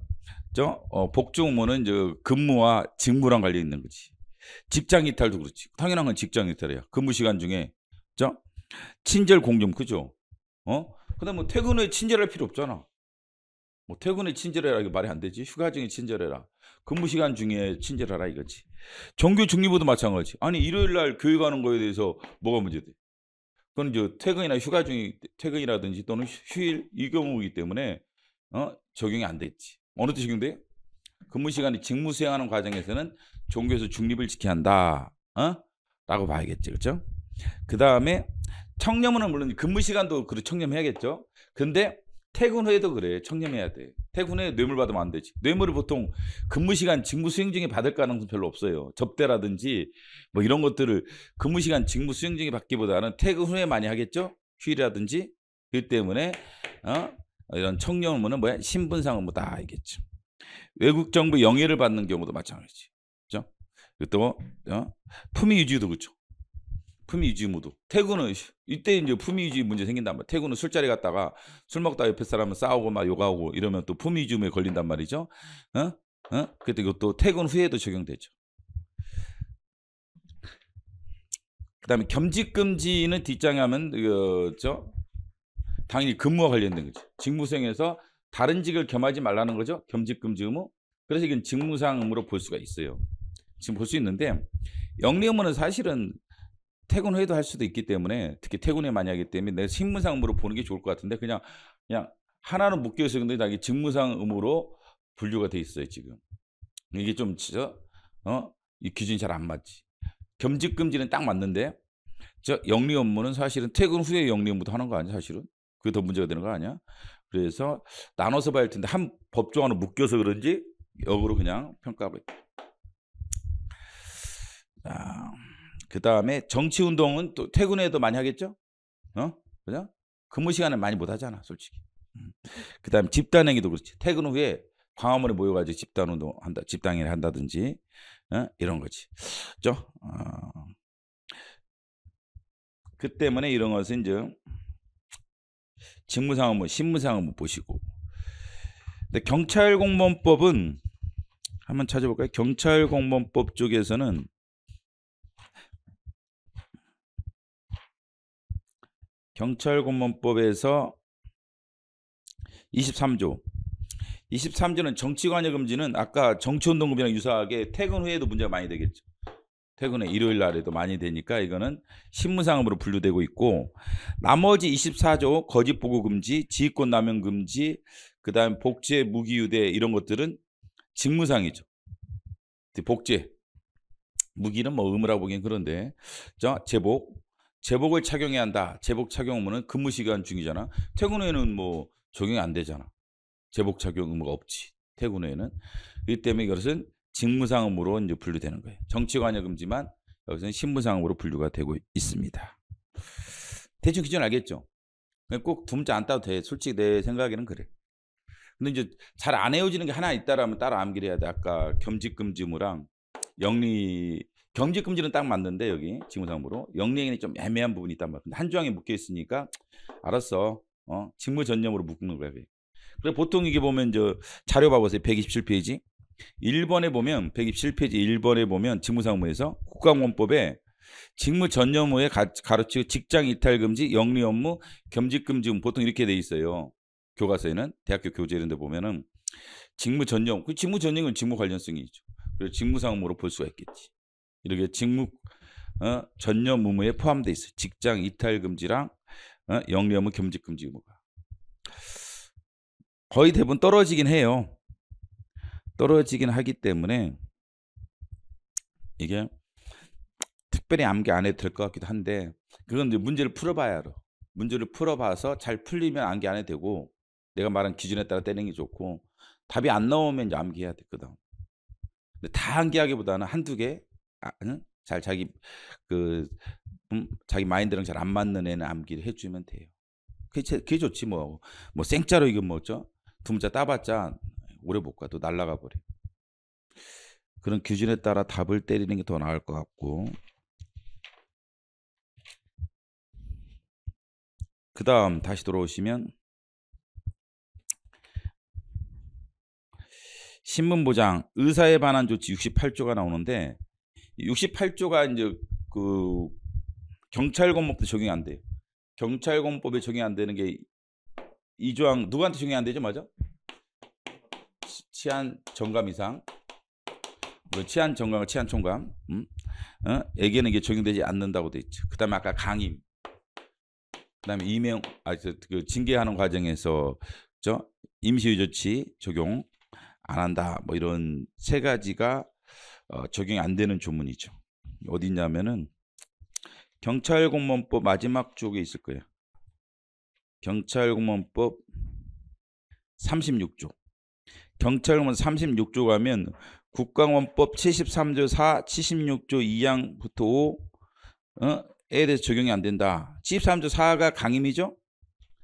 복종무는 근무와 직무랑 관련 있는 거지. 직장 이탈도 그렇지. 당연한 건 직장 이탈이야. 근무 시간 중에 친절 공정 그죠? 그다음 뭐 퇴근 후에 친절할 필요 없잖아. 뭐 퇴근 후에 친절해라 이거 말이 안 되지. 휴가 중에 친절해라. 근무 시간 중에 친절하라 이거지. 종교 중립부도 마찬가지. 아니 일요일 날 교회 가는 거에 대해서 뭐가 문제돼? 그건 퇴근이나 휴가 중에 퇴근이라든지 또는 휴일 이 경우이기 때문에 적용이 안 됐지. 어느 때 적용돼? 근무 시간에 직무 수행하는 과정에서는 종교에서 중립을 지켜야 한다. 라고 봐야겠지. 그렇죠? 그다음에 청렴은 물론 근무 시간도 청렴해야겠죠. 근데 퇴근 후에도 그래. 청렴해야 돼. 퇴근 후에 뇌물 받으면 안 되지. 뇌물을 보통 근무 시간 직무 수행 중에 받을 가능성 별로 없어요. 접대라든지 뭐 이런 것들을 근무 시간 직무 수행 중에 받기보다는 퇴근 후에 많이 하겠죠. 휴일이라든지. 그렇기 때문에 이런 청렴 의무는 뭐야? 신분상 의무다 알겠죠. 외국 정부 영예를 받는 경우도 마찬가지지. 그렇죠? 또 품위 유지도 그렇죠. 품위 유지 의무도. 퇴근은 이때 이제 품위 유지 문제 생긴단 말이야. 퇴근 후 술자리 갔다가 술 먹다가 옆에 사람은 싸우고 막 욕하고 이러면 또 품위 유지 의무에 걸린단 말이죠. 그때 이것도 퇴근 후에도 적용되죠. 그다음에 겸직 금지는 뒷장에 하면 당연히 근무와 관련된 거죠. 직무 수행에서 다른 직을 겸하지 말라는 거죠. 겸직 금지 의무. 그래서 이건 직무상 의무로 볼 수가 있어요. 지금 볼 수 있는데 영리 의무는 사실은 퇴근 후에도 할 수도 있기 때문에 특히 퇴근 후에 많이 하기 때문에 내가 신분상 의무로 보는 게 좋을 것 같은데 그냥 하나는 묶여서 근데 자기 직무상 의무로 분류가 돼 있어요 지금. 이게 좀 진짜 이 기준이 잘 안 맞지. 겸직 금지는 딱 맞는데 영리 업무는 사실은 퇴근 후에 영리 업무도 하는 거 아니야 사실은? 그게 더 문제가 되는 거 아니야? 그래서 나눠서 봐야 할 텐데 한 법조 하나 묶여서 그런지 역으로 그냥 평가하고 있다. 그 다음에 정치운동은 또 퇴근 후에도 많이 하겠죠? 그죠? 근무 시간에 많이 못 하잖아 솔직히. 그 다음에 집단행위도 그렇지. 퇴근 후에 광화문에 모여가지고 집단운동 한다, 집단행위를 한다든지 이런 거지. 그죠? 그 때문에 이런 것은 이제 직무상 의무, 신분상 의무 보시고. 근데 경찰공무원법은 한번 찾아볼까요? 경찰공무원법 쪽에서는 경찰공무원법에서 23조는 정치관여 금지는 아까 정치운동금지랑 유사하게 퇴근 후에도 문제가 많이 되겠죠. 퇴근에 일요일 날에도 많이 되니까 이거는 신분상으로 분류되고 있고 나머지 24조 거짓 보고 금지, 지휘권 남용 금지, 그다음 복제 무기 유대 이런 것들은 직무상이죠. 복제 무기는 뭐 의무라고 보기엔 그런데 제복을 착용해야 한다. 제복 착용 의무는 근무 시간 중이잖아. 퇴근 후에는 뭐 적용이 안 되잖아. 제복 착용 의무가 없지. 퇴근 후에는. 그렇기 때문에 이것은 직무상 의무로 이제 분류되는 거예요. 정치관여 금지만 여기서는 신분상으로 분류가 되고 있습니다. 대충 기준 알겠죠? 꼭 두 문자 안 따도 돼. 솔직히 내 생각에는 그래. 근데 이제 잘 안 외워지는 게 하나 있다라면 따라 암기를 해야 돼. 아까 겸직금지무랑 영리 겸직금지는 딱 맞는데 여기 직무상으로 영리행위는 좀 애매한 부분이 있단 말이야. 근데 한 조항에 묶여 있으니까 알았어. 직무 전념으로 묶는 거야. 그래 보통 이게 보면 저 자료 봐보세요. 127페이지 1번에 보면 127페이지 1번에 보면 직무상무에서 국가공무원법에 직무 전념후에 가르치고 직장 이탈 금지, 영리 업무, 겸직 금지 보통 이렇게 돼 있어요. 교과서에는 대학교 교재 이런 데 보면은 직무 전념, 그 직무 전념은 직무 관련성이 있죠. 그래서 직무상무로 볼 수가 있겠지. 이렇게 직무 전념 의무에 포함돼 있어요. 직장 이탈 금지랑 영리 업무, 겸직 금지 의무가 거의 대부분 떨어지긴 해요. 떨어지긴 하기 때문에 이게 특별히 암기 안 해도 될 것 같기도 한데 그건 이제 문제를 풀어봐야 알아. 문제를 풀어봐서 잘 풀리면 암기 안 해도 되고 내가 말한 기준에 따라 떼는 게 좋고 답이 안 나오면 이제 암기해야 돼. 그다음 근데 다 암기하기보다는 한두 개 잘 자기 자기 마인드랑 잘 안 맞는 애는 암기를 해주면 돼요. 그게 좋지 뭐 생짜로 이거 뭐죠? 두 문자 따봤자 오래 못 가. 또 날라가 버려. 그런 기준에 따라 답을 때리는 게 더 나을 것 같고 그 다음 다시 돌아오시면 신문보장 의사에 관한 조치 68조가 나오는데 68조가 이제 그 경찰권법도 적용이 안 돼요. 경찰권법에 적용이 안 되는 게 이 조항 누구한테 적용이 안 되죠? 맞아? 치안 정감 이상 치안 정감 치안 총감 에게는 이게 적용되지 않는다고 돼 있죠. 그다음에 아까 강임 그다음에 임용 그 징계하는 과정에서 임시유예 조치 적용 안 한다 뭐 이런 세 가지가 적용이 안 되는 조문이죠. 어디 있냐면은 경찰공무원법 마지막 쪽에 있을 거예요. 경찰공무원법 36조. 경찰공무원 36조 가면 국가공무원법 73조 4, 76조 2항부터 5에 대해서 적용이 안 된다. 73조 4가 강임이죠?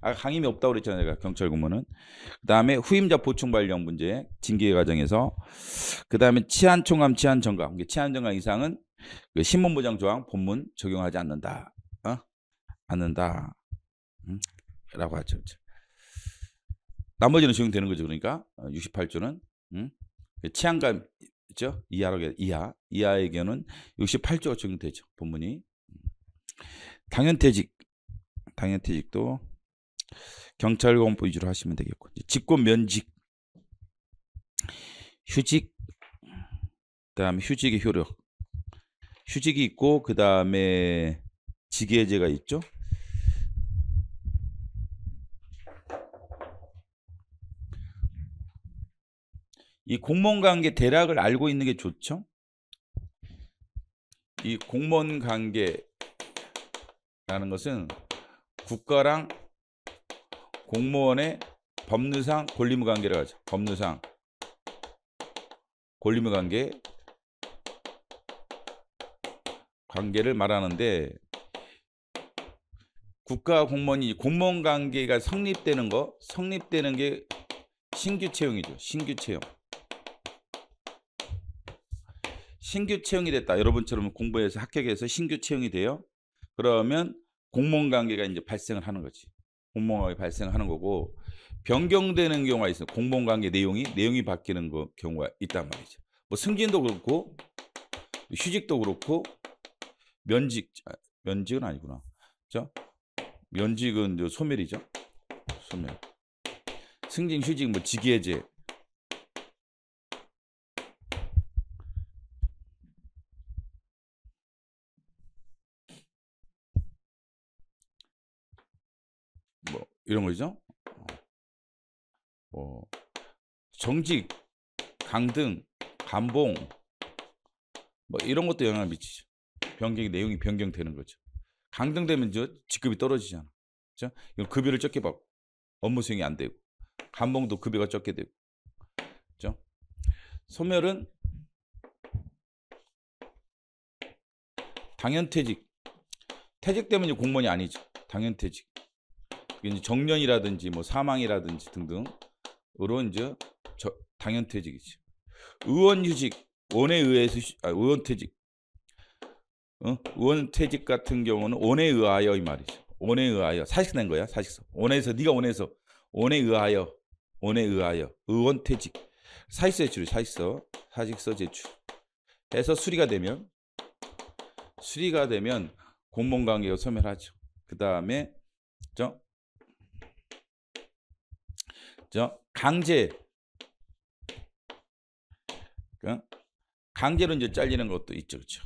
강임이 없다고 그랬잖아요. 제가 경찰공무원은. 그 다음에 후임자 보충 발령 문제 징계 과정에서 그 다음에 치안총감 치안정감 치안정감 이상은 그 신문보장 조항 본문 적용하지 않는다. 않는다. 라고 하죠. 나머지는 적용되는 거죠. 그러니까 68조는 치안감 있죠? 이하에게는 68조가 적용되죠. 본문이. 당연퇴직도 경찰공무원법 위주로 하시면 되겠고 직권 면직 휴직 그다음에 휴직의 효력 휴직이 있고 그다음에 직위해제가 있죠. 이 공무원관계 대략을 알고 있는 게 좋죠. 이 공무원관계라는 것은 국가랑 공무원의 법률상 권리무관계를 하죠. 법률상 관계를 말하는데 국가 공무원이 공무원 관계가 성립되는 게 신규 채용이죠. 신규 채용이 됐다. 여러분처럼 공부해서 합격해서 신규 채용이 돼요. 그러면 공무원 관계가 이제 발생을 하는 거지. 공무원관계 발생하는 거고 변경되는 경우가 있어요. 공무원관계 내용이 바뀌는 경우가 있단 말이죠. 뭐 승진도 그렇고 휴직도 그렇고 면직은 아니구나. 그렇죠? 면직은 소멸이죠. 소멸. 승진, 휴직, 뭐 직위해제. 뭐 이런 거죠. 정직, 강등, 감봉 뭐 이런 것도 영향을 미치죠. 내용이 변경되는 거죠. 강등되면 직급이 떨어지잖아. 그렇죠? 이건 급여를 적게 받고 업무 수행이 안 되고 감봉도 급여가 적게 되고. 그렇죠? 소멸은 당연퇴직. 퇴직되면 이제 공무원이 아니죠. 당연퇴직. 이제 정년이라든지 뭐 사망이라든지 등등으로 이제 당연퇴직이죠. 의원휴직, 원에 의해서 의원퇴직. 의원퇴직 같은 경우는 원에 의하여 이 말이죠. 원에 의하여 사직서 낸 거야. 사직서. 원에서 네가 원해서 원에 의하여 의원퇴직. 사직서 제출, 사직서 제출. 해서 수리가 되면 공무원 관계가 소멸하죠. 그 다음에 강제로 이제 잘리는 것도 있죠, 그렇죠?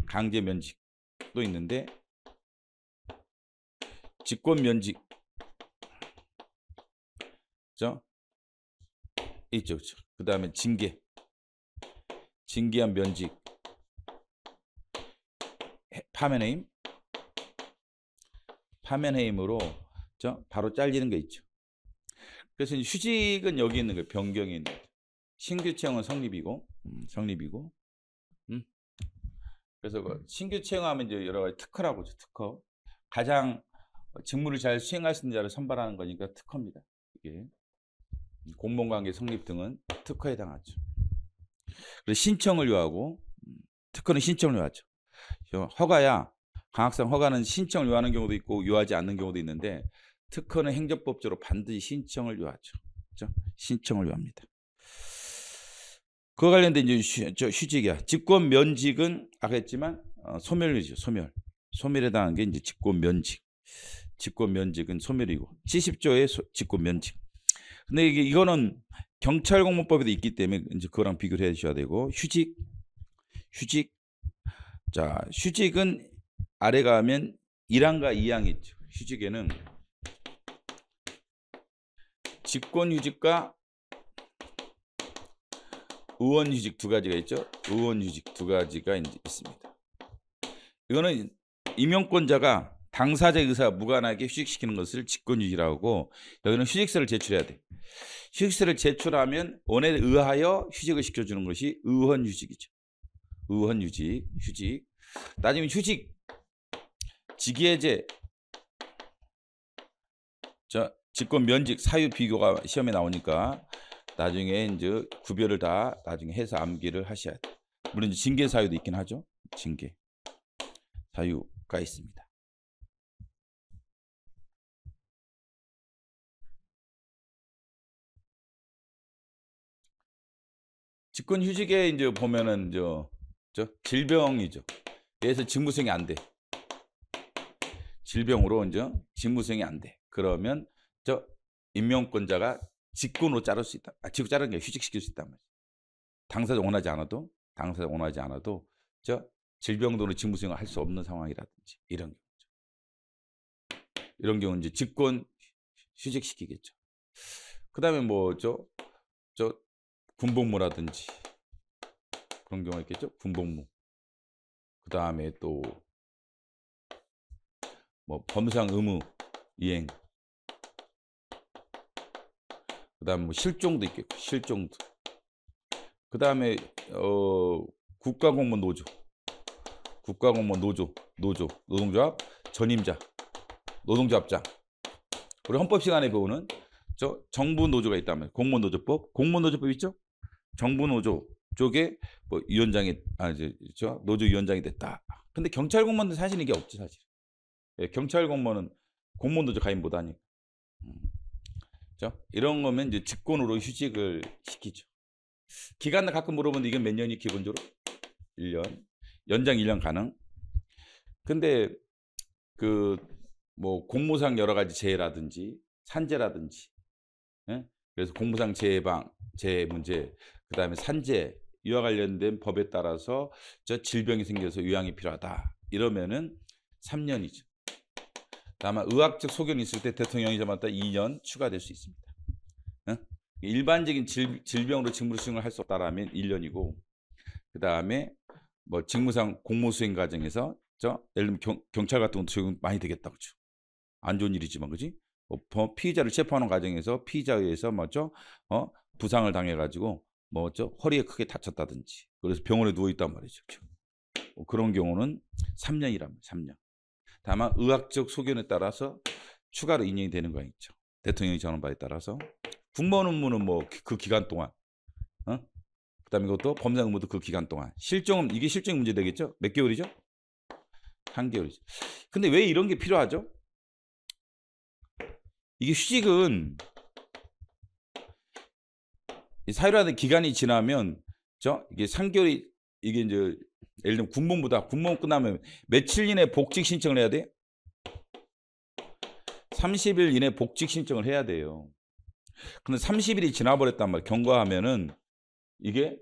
강제 면직도 있는데 직권 면직, 있죠, 그렇죠? 그 다음에 징계한 면직, 파면해임으로 바로 잘리는 게 있죠. 그래서 이제 휴직은 여기 있는 거예요. 변경이 있는 거예요. 신규 채용은 성립이고. 그래서 신규 채용하면 이제 여러 가지 특허라고 하죠. 특허. 가장 직무를 잘 수행할 수 있는 자를 선발하는 거니까 특허입니다. 이게 공무원관계 성립 등은 특허에 해당하죠. 그래서 신청을 요하고, 특허는 신청을 요하죠. 허가야, 강학상 허가는 신청을 요하는 경우도 있고 요하지 않는 경우도 있는데, 특허는 행정법적으로 반드시 신청을 요하죠. 그렇죠? 신청을 요합니다. 그와 관련된 이제 휴직이야. 직권 면직은 아까 했지만 소멸이죠. 소멸에 해당하는 게 이제 직권 면직. 직권 면직은 소멸이고 70조의 직권 면직. 근데 이거는 경찰공무법에도 있기 때문에 이제 그거랑 비교를 해 주셔야 되고, 휴직. 자, 휴직은 아래 가면 1항과 2항이 있죠. 휴직에는 직권휴직과 의원휴직 두 가지가 있죠. 의원휴직 두 가지가 이제 있습니다. 이거는 임용권자가 당사자의 의사와 무관하게 휴직시키는 것을 직권휴직이라고 하고, 여기는 휴직서를 제출해야 돼. 휴직서를 제출하면 원에 의하여 휴직을 시켜주는 것이 의원휴직이죠. 의원휴직, 휴직. 나중에 휴직, 직위해제, 직권 면직 사유 비교가 시험에 나오니까 나중에 이제 구별을 다 나중에 해서 암기를 하셔야 돼요. 물론 이제 징계 사유도 있긴 하죠. 징계 사유가 있습니다. 직권 휴직에 이제 보면은 질병이죠. 그래서 직무수행이 안 돼. 질병으로 이제 직무수행이 안 돼. 그러면 임명권자가 직권으로 자를 수 있다. 직권 자르는 게 휴직시킬 수 있단 말이에요. 당사자 원하지 않아도 질병으로 직무수행을 할 수 없는 상황이라든지 이런 경우죠. 이런 경우는 이제 직권 휴직시키겠죠. 그다음에 군복무라든지 그런 경우가 있겠죠. 군복무. 그다음에 또 범상 의무 이행. 그다음에 실종도 있겠고, 실종도. 그다음에 국가공무원 노조, 노동조합, 전임자, 노동조합장. 우리 헌법 시간에 배우는 정부 노조가 있다면 공무원노조법 있죠? 정부 노조 쪽에 위원장이 노조 위원장이 됐다. 근데 경찰 공무원은 사실 이게 없지 사실. 경찰 공무원은 공무원 노조 가입 못하니까. 이런 거면 이제 직권으로 휴직을 시키죠. 기간을 가끔 물어보는데 이건 몇 년이 기본적으로 1년, 연장 1년 가능. 근데 공무상 여러 가지 재해라든지 산재라든지, 그래서 공무상 재해 문제, 그다음에 산재 이와 관련된 법에 따라서 질병이 생겨서 요양이 필요하다. 이러면은 3년이죠. 다만 의학적 소견이 있을 때 대통령이 잡았다 2년 추가될 수 있습니다. 일반적인 질병으로 직무 수행을 할 수 없다라면 1년이고, 그 다음에 직무상 공무 수행 과정에서 예를 들면 경찰 같은 것도 적용 많이 되겠다, 그렇죠? 안 좋은 일이지만, 그지? 피의자를 체포하는 과정에서 피의자에 의해서 부상을 당해가지고 허리에 크게 다쳤다든지, 그래서 병원에 누워 있단 말이죠. 그런 경우는 3년이랍니다. 3년. 다만 의학적 소견에 따라서 추가로 인정이 되는 거 있죠. 대통령이 정한 바에 따라서. 국무원 업무는 뭐 그 기간 동안, 그다음에 이것도 범사 의무도 그 기간 동안. 실종은 이게 실종 문제 되겠죠? 몇 개월이죠? 1개월이죠. 근데 왜 이런 게 필요하죠? 이게 휴직은 사유라는 기간이 지나면 이게 3개월이 이게 이제 예를 들면 군복무 끝나면 며칠 이내 복직 신청을 해야 돼? 30일 이내 복직 신청을 해야 돼요. 근데 30일이 지나버렸단 말이야. 경과하면은 이게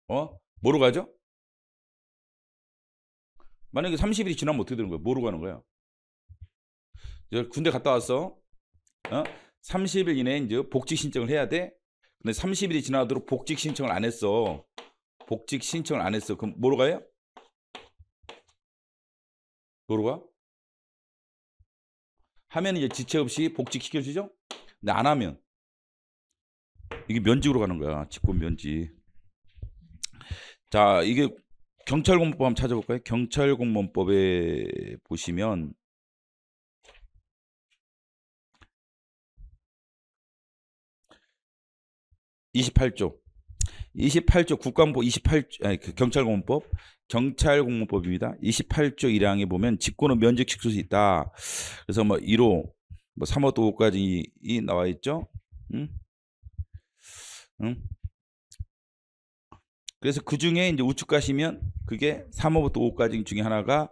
뭐로 가죠? 만약에 30일이 지나면 어떻게 되는 거야? 뭐로 가는 거야? 군대 갔다 왔어. 30일 이내에 이제 복직 신청을 해야 돼. 근데 30일이 지나도록 복직 신청을 안 했어. 복직 신청을 안 했어. 그럼 뭐로 가요? 뭐로 가? 하면 이제 지체 없이 복직 시켜주죠? 근데 안 하면 이게 면직으로 가는 거야. 직권 면직. 자, 이게 경찰공무법 한번 찾아볼까요? 경찰공무법에 보시면 국가공무법 28조, 아니, 경찰공무법입니다. 28조 1항에 보면 직권은 면직시킬 수 있다. 그래서 뭐 1호, 뭐 3호 또 5까지 나와 있죠. 그래서 그 중에 이제 우측 가시면 그게 3호부터 5까지 중에 하나가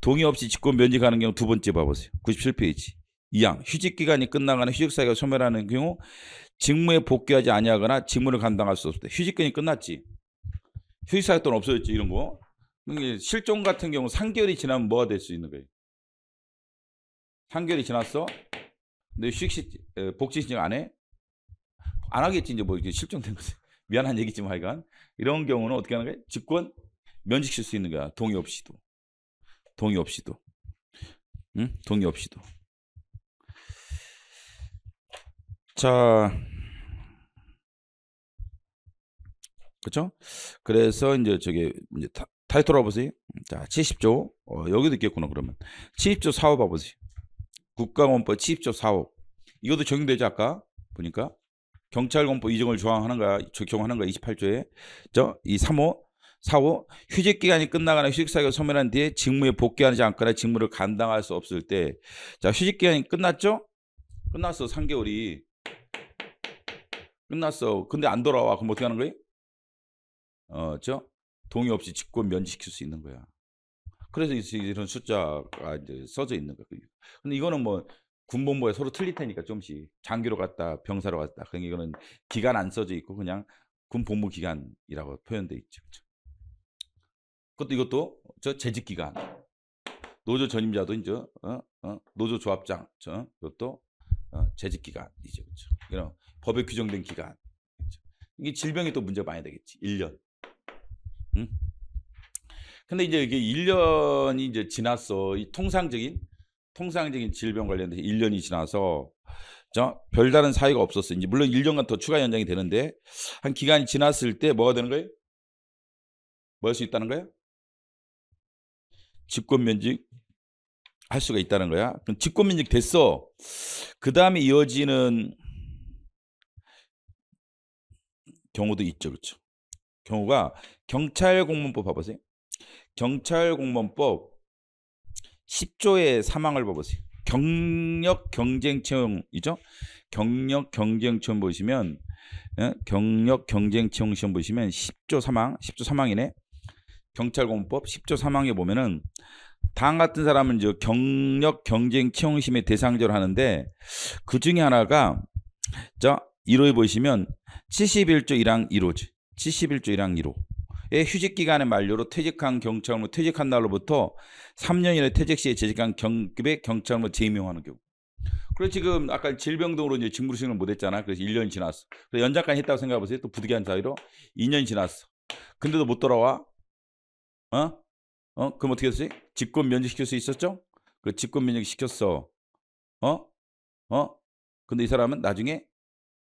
동의 없이 직권 면직하는 경우 두 번째 봐보세요. 97페이지. 2항 휴직 기간이 끝나거나 휴직 사유가 소멸하는 경우 직무에 복귀하지 아니하거나 직무를 감당할 수 없을 때. 휴직 기간이 끝났지. 휴직 사유 또는 없어졌지. 이런 거. 실종 같은 경우 3개월이 지나면 뭐가 될 수 있는 거예요? 3개월이 지났어. 근데 복직 신청 안 해? 안 하겠지. 이제 뭐 이렇게 실종된 거지. 미안한 얘기지만 하여간 이런 경우는 어떻게 하는 거야? 직권 면직시킬 수 있는 거야. 동의 없이도. 동의 없이도. 자, 그렇죠? 그래서 이제 이제 타이틀 와보세요. 자, 70조. 여기도 있겠구나. 그러면 70조 4호 봐보세요. 국가공무법 70조 4호. 이것도 적용되지 아까 보니까 경찰공무법 이정을 적용하는 거야. 28조에 이 3호 4호 휴직 기간이 끝나거나 휴직 사유가 소멸한 뒤에 직무에 복귀하지 않거나 직무를 감당할 수 없을 때. 자, 휴직 기간이 끝났죠? 끝났어. 3개월이 끝났어. 근데 안 돌아와. 그럼 어떻게 하는 거예요? 동의 없이 직권 면직시킬 수 있는 거야. 그래서 이런 숫자가 이제 써져 있는 거야. 근데 이거는 뭐 군복무에 서로 틀릴 테니까 좀씩 장교로 갔다 병사로 갔다. 그러니까 이거는 기간 안 써져 있고 그냥 군 복무 기간이라고 표현돼 있죠. 이것도 재직 기간. 노조 전임자도 이제 노조 조합장 이것도 재직 기간이죠. 그렇죠? 이런 법에 규정된 기간. 그렇죠? 이게 질병이 또 문제 많이 되겠지. 1년. 근데 이제 이게 1년이 이제 지났어. 이 통상적인 질병 관련돼서 1년이 지나서 별다른 사유가 없었어. 이제 물론 1년간 더 추가 연장이 되는데 한 기간이 지났을 때 뭐가 되는 거예요? 뭐 할 수 있다는 거예요? 직권 면직 할 수가 있다는 거야. 그럼 직권 면직 됐어. 그 다음에 이어지는 경우도 있죠. 그렇죠? 경우가 경찰공무원법 봐보세요. 경찰공무원법 10조의 3항을 봐보세요. 경력 경쟁 채용이죠. 경력 경쟁 채용 보시면 경력 경쟁 채용 시험 보시면 10조 3항이네. 경찰공무법 10조 3항에 보면은 다음 같은 사람은 이제 경력 경쟁 채용 시험의 대상자로 하는데 그 중에 하나가 1호에 보시면 71조 1항 1호지. 71조 1항 1호의 휴직 기간의 만료로 퇴직한 경찰관을 퇴직한 날로부터 3년 이내 퇴직 시에 재직한 경급의 경찰관을 재임용하는 경우. 그래서 지금 아까 질병 등으로 이제 직무 수행을 못했잖아. 그래서 1년이 지났어. 그래서 연장까지 했다고 생각해 보세요. 또 부득이한 사유로 2년이 지났어. 근데도 못 돌아와. 그럼 어떻게 했어요? 직권 면직시킬 수 있었죠? 그 직권 면직 시켰어. 근데 이 사람은 나중에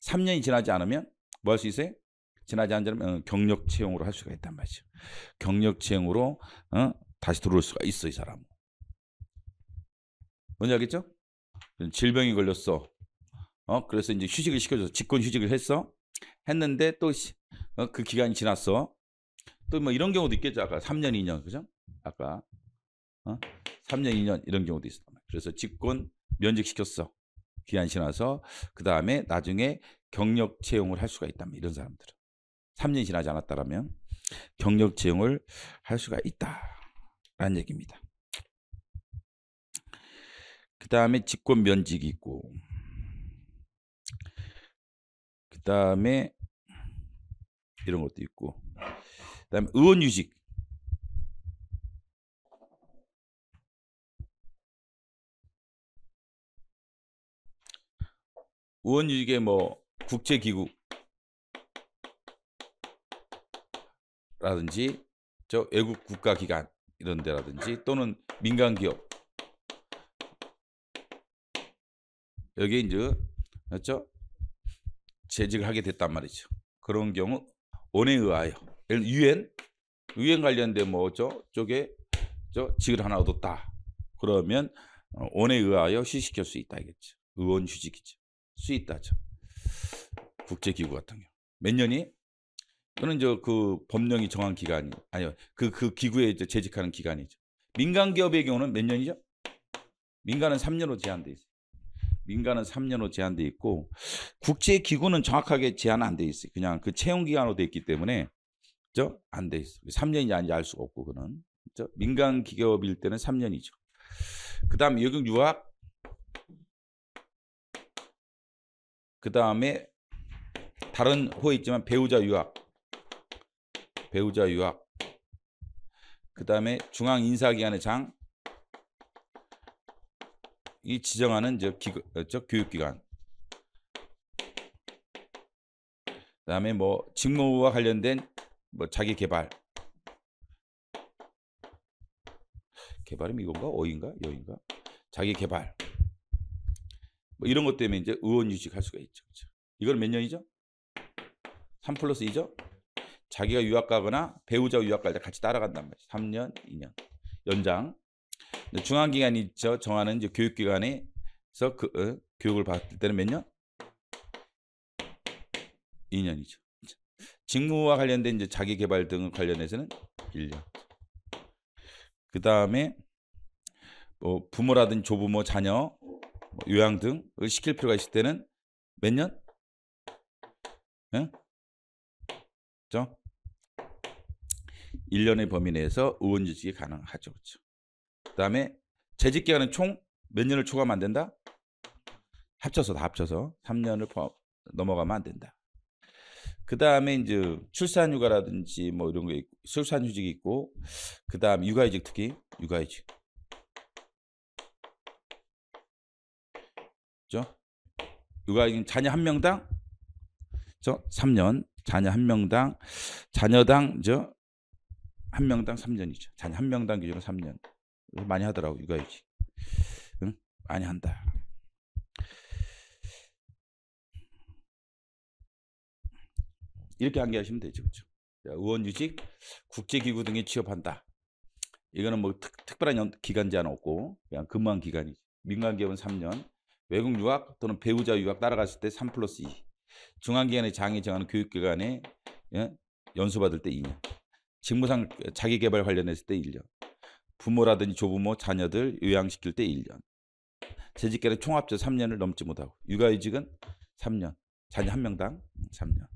3년이 지나지 않으면 뭐 할 수 있어요? 지나지 않으면 경력 채용으로 할 수가 있단 말이죠. 경력 채용으로 다시 들어올 수가 있어 이 사람. 뭔지 알겠죠? 질병이 걸렸어. 그래서 이제 휴직을 시켜줘서 직권 휴직을 했는데 또 그 기간이 지났어. 또 뭐 이런 경우도 있겠죠. 아까 3년, 2년, 그죠? 아까 3년, 2년 이런 경우도 있어. 그래서 직권 면직시켰어. 기간이 지나서 그 다음에 나중에 경력 채용을 할 수가 있다. 이런 사람들은 3년이 지나지 않았다라면 경력 채용을 할 수가 있다라는 얘기입니다. 그 다음에 직권 면직이 있고, 그 다음에 이런 것도 있고, 그 다음에 의원휴직. 의원휴직에 뭐 국제기구 라든지 저 외국 국가기관 이런 데라든지 또는 민간기업 여기에 이제 그렇죠? 재직을 하게 됐단 말이죠. 그런 경우 원에 의하여 유엔 관련된 뭐 저쪽에 직을 하나 얻었다. 그러면 원에 의하여 휴직시킬 수 있다 이겠죠. 의원 휴직이죠. 수 있다죠. 국제기구 같은 경우 몇 년이? 또는 그 법령이 정한 기간이 아니요 그 기구에 재직하는 기간이죠. 민간 기업의 경우는 몇 년이죠? 민간은 3년으로 제한돼 있어요. 민간은 3년으로 제한돼 있고 국제 기구는 정확하게 제한 안 돼 있어요. 그냥 그 채용 기간으로 돼 있기 때문에 안 돼 있어요. 3년인지 아닌지 알 수가 없고 그는 민간 기업일 때는 3년이죠. 그다음 외국 유학, 그다음에 다른 호에 있지만 배우자 유학. 그 다음에 중앙인사기관의 장, 이 지정하는 교육기관. 그 다음에 뭐 직무와 관련된 뭐 자기 개발이 이건가? 어인가? 여인가? 자기 개발. 뭐 이런 것 때문에 이제 의원휴직 할 수가 있죠. 그렇죠? 이건 몇 년이죠? 3+2죠? 자기가 유학 가거나 배우자 유학 갈 때 같이 따라간단 말이죠. 3년, 2년 연장. 중앙기관이 정하는 이제 교육기관에서 교육을 받을 때는 몇 년? 2년이죠. 직무와 관련된 이제 자기 개발 등 관련해서는 1년. 그 다음에 뭐 부모라든지 조부모, 자녀, 요양 등을 시킬 필요가 있을 때는 몇 년? 네? 1년의 범위 내에서 의원휴직이 가능하죠. 그렇죠? 그 다음에 재직기간은 총 몇 년을 초과하면 안 된다? 다 합쳐서 3년을 넘어가면 안 된다. 그 다음에 이제 출산휴가라든지 뭐 이런 거 있고, 출산휴직이 있고, 그 다음 육아휴직, 특히 육아휴직. 그렇죠? 육아휴직 자녀 한 명당 3년, 자녀 한 명당, 자녀당 한 명당 3년이죠. 자녀 한 명당 기준으로 3년. 많이 하더라고 육아휴직. 응? 많이 한다. 이렇게 한계하시면 되죠. 그렇죠? 의원휴직, 국제기구 등에 취업한다. 이거는 뭐 특별한 기간 제한 없고 그냥 근무한 기간이죠. 민간기업은 3년, 외국 유학 또는 배우자 유학 따라갔을 때 3+2. 중앙기관의 장이 정하는 교육기관에 연수받을 때 2년. 직무상 자기개발 관련했을 때 1년. 부모라든지 조부모, 자녀들 요양시킬 때 1년. 재직기간은 총합쳐 3년을 넘지 못하고 육아휴직은 3년. 자녀 한 명당 3년.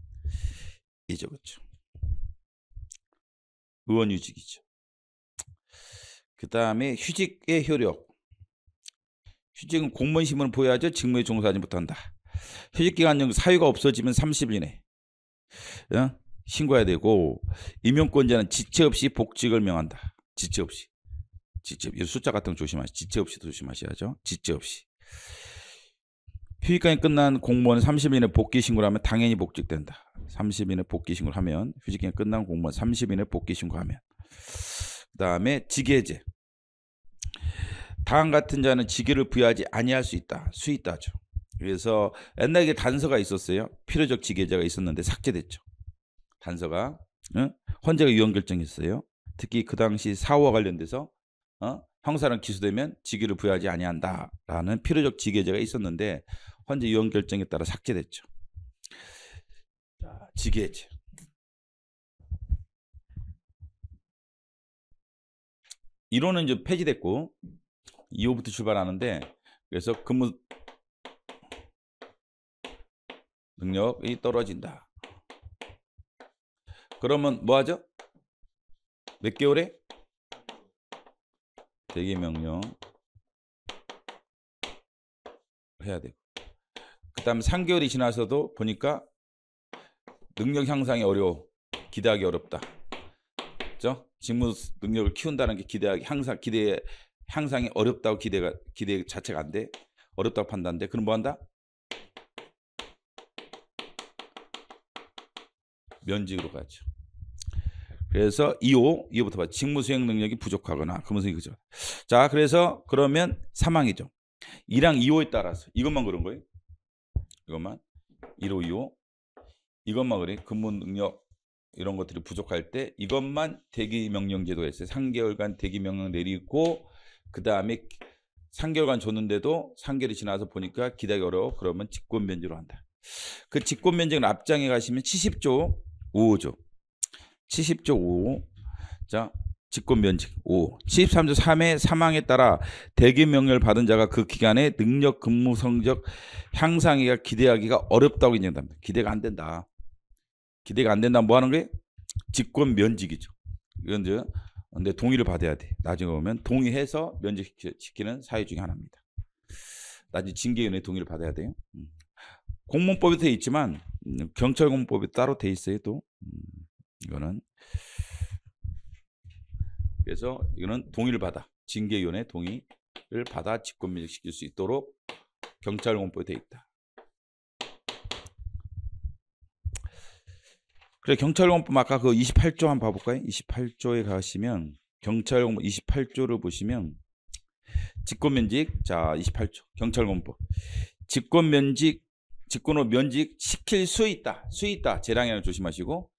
이죠. 그렇죠. 의원휴직이죠. 그 다음에 휴직의 효력. 휴직은 공무원 신분을 보여야죠. 직무에 종사하지 못한다. 휴직기간 중 사유가 없어지면 30일 이내 신고해야 되고, 임용권자는 지체 없이 복직을 명한다. 지체 없이. 이 숫자 같은 거 조심하시죠. 지체 없이도 조심하셔야죠. 지체 없이. 휴직기간이 끝난 공무원은 30일 이내 복귀 신고를 하면 당연히 복직된다. 30일 이내 복귀 신고를 하면, 휴직기간 끝난 공무원 30일 이내 복귀 신고하면. 그 다음에 직위해제. 다음 같은 자는 직위를 부여하지 아니할 수 있다. 수 있다죠. 그래서 옛날에 단서가 있었어요. 필요적 직위해제가 있었는데 삭제됐죠. 단서가 헌재가 유언 결정했어요. 특히 그 당시 사후와 관련돼서 형사는 기소되면 직위를 부여하지 아니한다라는 필요적 직위제가 있었는데 헌재 유언 결정에 따라 삭제됐죠. 직위제. 이론은 이제 폐지됐고 2호부터 출발하는데 그래서 근무 능력이 떨어진다. 그러면 뭐 하죠? 몇 개월에? 대기 명령 해야 되고 그 다음에 3개월이 지나서도 보니까 능력 향상이 어려워. 기대하기 어렵다. 그죠? 직무 능력을 키운다는 게 기대 향상이 어렵다고 기대 자체가 안 돼. 어렵다고 판단돼. 그럼 뭐 한다? 면직으로 가죠. 그래서 2호부터 봐. 직무 수행 능력이 부족하거나 그러면서 그죠. 자, 그래서 그러면 사망이죠. 1항 2호에 따라서 이것만 그런 거예요. 이것만 1호, 2호 이것만 그래. 근무 능력 이런 것들이 부족할 때 이것만 대기 명령 제도가 있어요. 3개월간 대기 명령 내리고 그 다음에 3개월간 줬는데도 3개월이 지나서 보니까 기다리기 어려워. 그러면 직권 면제로 한다. 그 직권 면제는 앞장에 가시면 70조 5호죠. 70조 5호. 자, 직권 면직 5. 73조 3의 사망에 따라 대기 명령을 받은 자가 그 기간에 능력 근무 성적 향상이가 기대하기가 어렵다고 인정합니다. 기대가 안 된다. 기대가 안 된다면 뭐 하는 거예요? 직권 면직이죠. 이건 이제 근데 동의를 받아야 돼. 나중에 오면 동의해서 면직시키는 사유 중에 하나입니다. 나중에 징계위원회 동의를 받아야 돼요. 공무원법에 돼 있지만 경찰공무법에 따로 돼 있어요. 또 이거는 그래서 이거는 동의를 받아. 징계위원회 동의를 받아 직권 면직시킬 수 있도록 경찰공무법에 돼 있다. 그래 경찰공무법 아까 그 28조 한번 봐볼까요? 28조에 가시면 경찰공무법 28조를 보시면 직권면직 자 28조 경찰공무법 직권면직 직권으로 면직 시킬 수 있다. 수 있다. 재량에는 조심하시고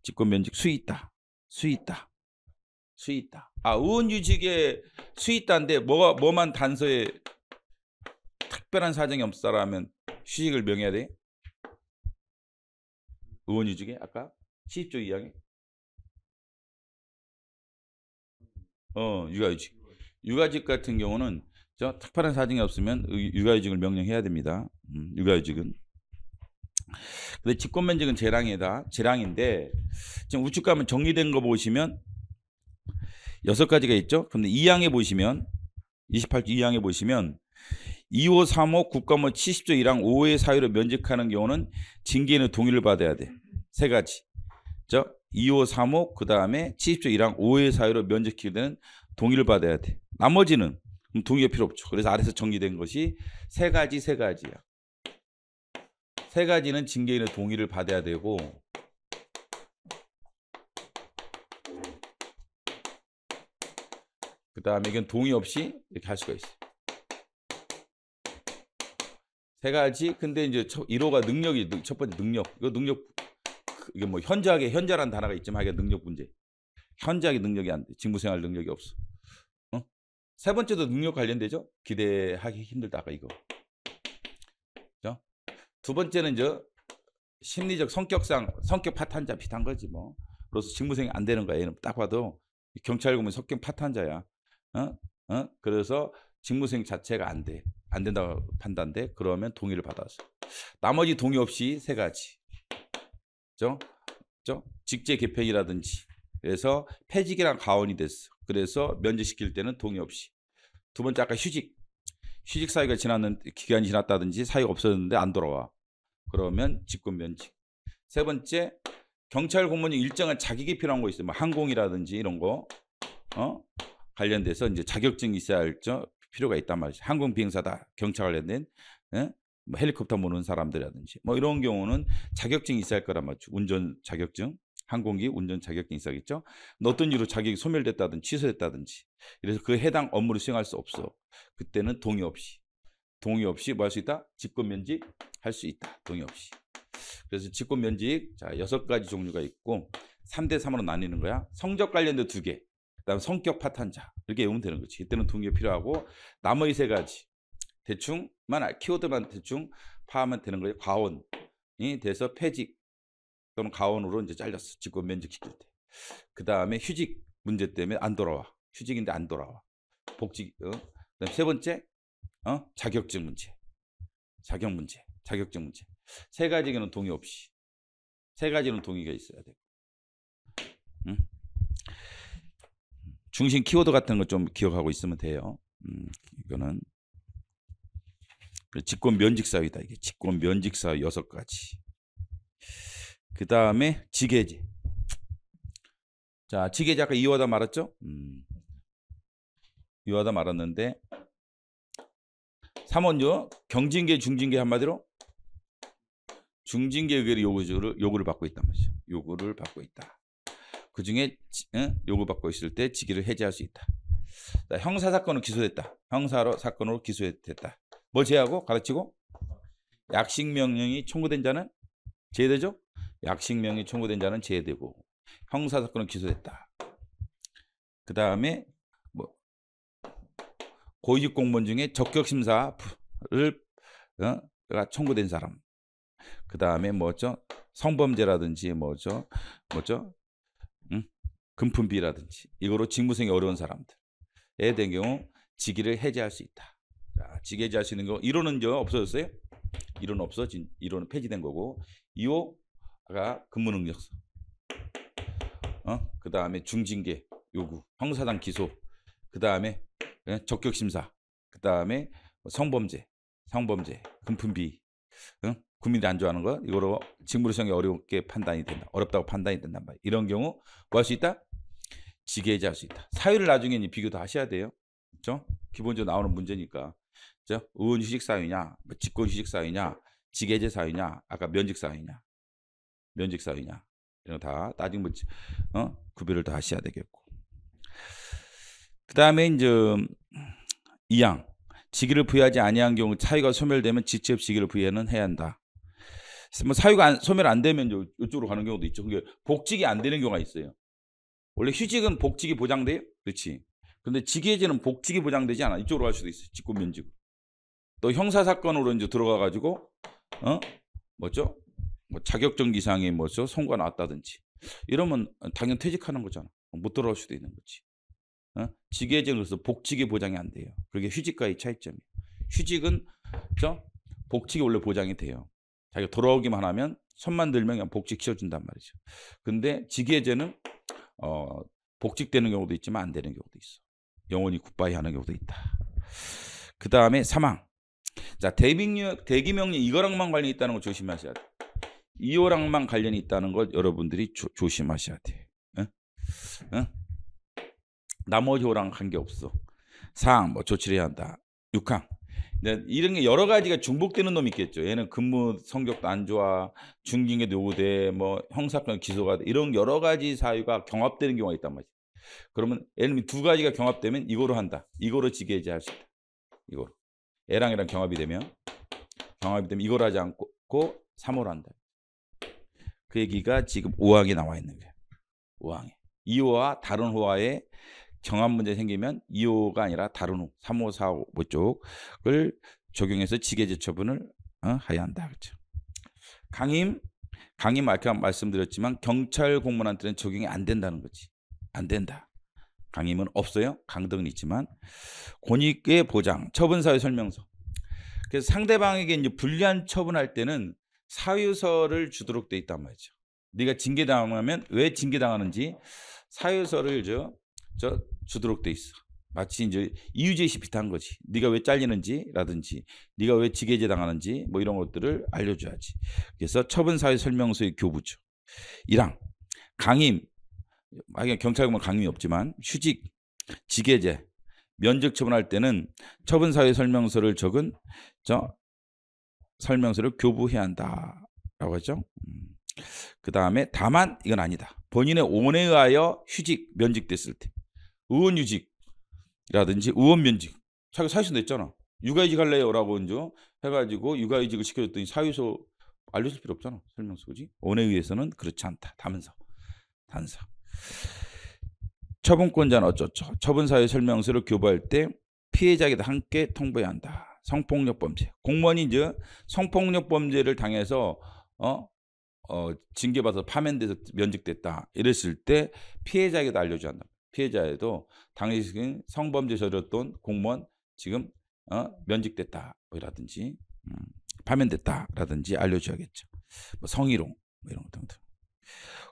직권면직 수 있다. 수 있다. 수 있다. 아 의원유직에 수 있다인데 뭐만 단서에 특별한 사정이 없다라면 휴직을 명해야 돼? 의원유직에 아까 10조 2항에 육아휴직 같은 경우는 저 특별한 사정이 없으면 육아휴직을 명령해야 됩니다. 육아휴직은. 근데 직권면직은 재량인데 지금 우측 가면 정리된 거 보시면 6가지가 있죠. 근데 2항에 보시면 28조 2항에 보시면 2호, 3호, 국가법 70조 1항 5의 사유로 면직하는 경우는 징계인의 동의를 받아야 돼. 3가지. 2호, 3호, 그 다음에 70조 1항 5의 사유로 면직하게 되는 동의를 받아야 돼. 나머지는 동의가 필요 없죠. 그래서 아래서 정리된 것이 3가지야. 3가지는 징계인의 동의를 받아야 되고 그 다음에 이건 동의 없이 이렇게 할 수가 있어요. 3가지. 근데 이제 1호가 능력이 첫 번째 능력. 이거 능력 이게 뭐 현저라는 단어가 있지만 이게 능력 문제. 현저하게 능력이 안 돼. 직무생활 능력이 없어. 세 번째도 능력 관련되죠. 기대하기 힘들다 아까 이거. 그죠? 두 번째는 심리적 성격 파탄자 비슷한 거지 뭐. 그래서 직무생활이 안 되는 거야. 얘는 딱 봐도 경찰공무원 성격 파탄자야. 그래서 직무수행 자체가 안 돼. 안 된다고 판단돼. 그러면 동의를 받아서. 나머지 동의 없이 3가지. 그죠? 직제 개편이라든지. 그래서 폐직이랑 가원이 됐어. 그래서 면제시킬 때는 동의 없이. 두 번째 아까 휴직 사유가 기간이 지났다든지 사유가 없어졌는데 안 돌아와. 그러면 직권 면직. 세 번째 경찰 공무원이 일정한 자격이 필요한 거 있어요. 뭐 항공이라든지 이런 거 관련돼서 이제 자격증이 있어야 할 필요가 있단 말이죠. 항공 비행사다. 경찰 관련된 뭐 헬리콥터 모르는 사람들이라든지 뭐 이런 경우는 자격증이 있어야 할 거란 말이죠. 운전 자격증. 항공기 운전 자격증이 있어야겠죠. 어떤 이유로 자격이 소멸됐다든지 취소됐다든지 그래서 그 해당 업무를 수행할 수 없어. 그때는 동의 없이. 동의 없이 뭐 할 수 있다? 직권 면직 할 수 있다. 동의 없이. 그래서 직권 면직 자 6가지 종류가 있고 3대 3으로 나뉘는 거야. 성적 관련된 2개. 그다음 성격 파탄자. 이렇게 외우면 되는 거지. 이때는 동의가 필요하고 나머지 3가지. 대충만 키워드만 대충 파하면 되는 거예요. 과원이 돼서 폐직 또는 가원으로 이제 잘렸어. 직권 면직시킬 때. 그다음에 휴직 문제 때문에 안 돌아와. 휴직인데 안 돌아와. 복직. 그다음 3번째 자격증 문제. 자격증 문제. 3가지는 동의 없이. 3가지는 동의가 있어야 돼. 응? 중심 키워드 같은 거 좀 기억하고 있으면 돼요. 이거는 직권 면직 사유다. 이게 직권 면직 사유 6가지. 그 다음에 직계제. 자, 직계제 아까 이유하다 말았죠? 이유하다 말았는데 3원요 경징계 중징계 한마디로 중징계 의결의 요구를 받고 있단 말이죠. 요구를 받고 있다. 그 중에 요구받고 있을 때 직위를 해제할 수 있다. 형사사건으로 기소됐다. 형사사건으로 기소됐다. 뭘 제하고 가르치고 약식명령이 청구된 자는 제외되죠. 약식명령이 청구된 자는 제외되고 형사사건으로 기소됐다. 그 다음에 뭐 고위직 공무원 중에 적격심사를 청구된 사람. 그 다음에 뭐죠? 성범죄라든지 뭐죠? 금품비라든지 이거로 직무성이 어려운 사람들에 대한 경우 직위를 해제할 수 있다. 자, 직위 해제할 수 있는 거 1호는 없어졌어요? 1호는 없어진 1호는 폐지된 거고 2호가 근무능력서. 그 다음에 중징계 요구, 형사상 기소, 그 다음에 적격심사, 그 다음에 성범죄, 금품비, 국민들이 안 좋아하는 거 이거로 직무성이 어렵게 판단이 된다. 어렵다고 판단이 된단 말이에요. 이런 경우 뭐 할 수 있다? 직위 해제할 수 있다. 사유를 나중에 비교도 하셔야 돼요. 그렇죠? 기본적으로 나오는 문제니까. 그렇죠? 의원 휴직 사유냐, 직권 휴직 사유냐, 직위 해제 사유냐, 아까 면직 사유냐, 이런 거 다 따지고 구별을 다 하셔야 되겠고. 그 다음에 이제 2항 직위를 부여하지 아니한 경우 사유가 소멸되면 지체 없이 직위를 부여는 해야 한다. 뭐 사유가 소멸 안 되면 이쪽으로 가는 경우도 있죠. 그게 복직이 안 되는 경우가 있어요. 원래 휴직은 복직이 보장돼요. 그렇지. 근데 직위 해제는 복직이 보장되지 않아. 이쪽으로 갈 수도 있어요. 직권 면직으로. 또 형사 사건으로 이제 들어가 가지고 뭐죠? 뭐 자격증 기상에 뭐죠? 송가 나왔다든지 이러면 당연 퇴직하는 거잖아. 못 돌아올 수도 있는 거지. 직위 해제는 그래서 복직이 보장이 안 돼요. 그게 휴직과의 차이점이에요. 휴직은 복직이 원래 보장이 돼요. 자기가 돌아오기만 하면 손만 들면 그냥 복직 시켜준단 말이죠. 근데 직위 해제는 복직되는 경우도 있지만 안 되는 경우도 있어. 영원히 굿바이 하는 경우도 있다. 그 다음에 사망. 자, 대기명령 이거랑만 관련이 있다는 걸 조심하셔야 돼. 이호랑만 관련이 있다는 걸 여러분들이 조심하셔야 돼. 나머지 호랑 관계없어. 4항 뭐 조치를 해야 한다. 6항 이런 게 여러 가지가 중복되는 놈이 있겠죠. 얘는 근무 성적도 안 좋아, 중징계 요구돼, 뭐 형사건 기소가 돼, 이런 여러 가지 사유가 경합되는 경우가 있단 말이죠. 그러면 얘는 2가지가 경합되면 이거로 한다. 이거로 직위 해제할 수 있다. 이거로 A랑 A랑 경합이 되면 이걸 하지 않고 3호로 한다. 그 얘기가 지금 5항에 나와 있는 거예요. 5항에 2호와 다른 호와의 경합 문제 생기면 2호가 아니라 다른 호 3호, 4호 쪽을 적용해서 직위 해제 처분을 해야 한다. 그렇죠? 강임 아까 말씀드렸지만 경찰 공무원한테는 적용이 안 된다는 거지. 안 된다. 강임은 없어요. 강등은 있지만 권익의 보장, 처분사유 설명서. 그래서 상대방에게 이제 불리한 처분할 때는 사유서를 주도록 돼 있단 말이죠. 네가 징계당하면 왜 징계당하는지 사유서를 주도록 돼 있어. 마치 이제 이유제시 비슷한 거지. 네가 왜 잘리는지라든지, 네가 왜 직위 해제 당하는지 뭐 이런 것들을 알려줘야지. 그래서 처분사유 설명서의 교부죠. 1항 강임, 경찰공무원 강임이 없지만 휴직, 직위 해제, 면직 처분할 때는 처분사유 설명서를 적은 설명서를 교부해야 한다라고 하죠. 그 다음에 다만 이건 아니다. 본인의 오원에 의하여 휴직, 면직됐을 때 의원 휴직이라든지 의원 면직 자기가 사유서 냈잖아. 육아휴직 할래요라고 이제 해가지고 육아휴직을 시켜줬더니 사유서 알려줄 필요 없잖아. 설명서. 그지? 원에 의해서는 그렇지 않다. 단서. 처분권자는 어쩌죠? 처분사유 설명서를 교부할 때 피해자에게도 함께 통보해야 한다. 성폭력 범죄. 공무원이 이제 성폭력 범죄를 당해서 징계받아서 파면돼서 면직됐다. 이랬을 때 피해자에게도 알려줘야 한다. 피해자에도 당시 성범죄 저질렀던 공무원 지금 면직됐다. 라든지 파면됐다라든지 알려줘야겠죠. 뭐 성희롱 뭐 이런 것 등등.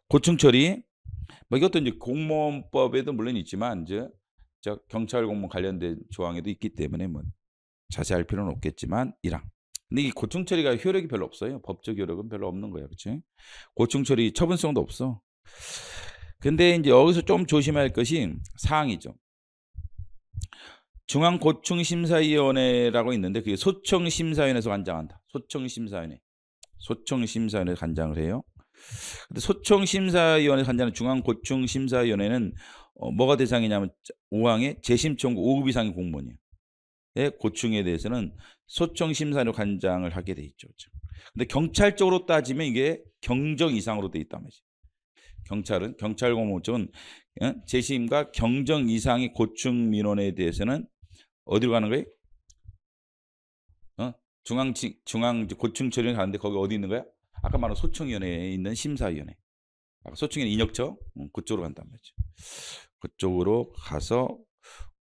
고충 처리. 뭐 이것도 이제 공무원법에도 물론 있지만 이제 경찰 공무원 관련된 조항에도 있기 때문에 뭐 자세히 할 필요는 없겠지만 1항. 근데 이 고충 처리가 효력이 별로 없어요. 법적 효력은 별로 없는 거예요. 그렇지? 고충 처리 처분성도 없어. 근데 이제 여기서 좀 조심해야 할 것이 사항이죠. 중앙고충심사위원회라고 있는데 그게 소청심사위원회에서 관장한다. 소청심사위원회 관장을 해요. 근데 소청심사위원회 관장은 중앙고충심사위원회는 뭐가 대상이냐면 5항의 재심 청구 5급 이상의 공무원이에요. 고충에 대해서는 소청심사위원회 관장을 하게 돼 있죠. 근데 경찰적으로 따지면 이게 경정 이상으로 돼 있단 말이죠. 경찰은 경찰공무원 쪽은 재심과 경정 이상의 고충 민원에 대해서는 어디로 가는 거예요? 중앙 고충 처리를 가는데 거기 어디 있는 거야? 아까 말한 소청위원회에 있는 심사위원회. 아까 소청위원회 인역처 그쪽으로 간단 말이죠. 그쪽으로 가서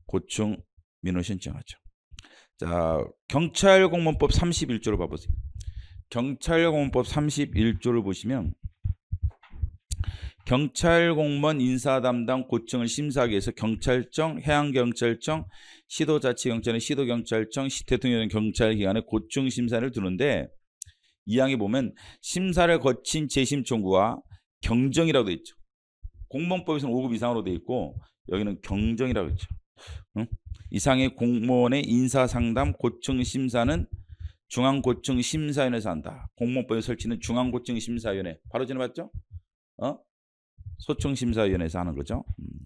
고충 민원 신청하죠. 자, 경찰공무원법 31조를 봐보세요. 경찰공무원법 31조를 보시면 경찰공무원 인사담당 고충을 심사하기 위해서 경찰청, 해양경찰청, 시도자치경찰청, 시도경찰청, 대통령 경찰기관의 고충심사를 두는데 이 항에 보면 심사를 거친 재심 청구와 경정이라고 되어 있죠. 공무원법에서는 5급 이상으로 되어 있고 여기는 경정이라고 있죠. 이상의 공무원의 인사상담 고충심사는 중앙고충심사위원회에서 한다. 공무원법에 설치는 중앙고충심사위원회. 바로 전에 봤죠? 소청심사위원회에서 하는 거죠.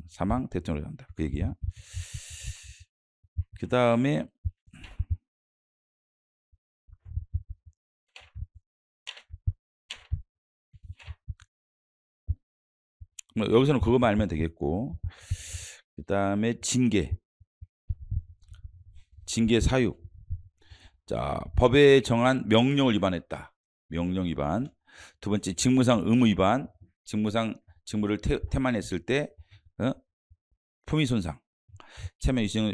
사망 대통령이 한다. 그 얘기야. 그 다음에 여기서는 그거만 알면 되겠고 그 다음에 징계 사유. 자, 법에 정한 명령을 위반했다. 명령 위반. 두 번째 직무상 의무 위반. 직무를 태만했을 때 품위 손상.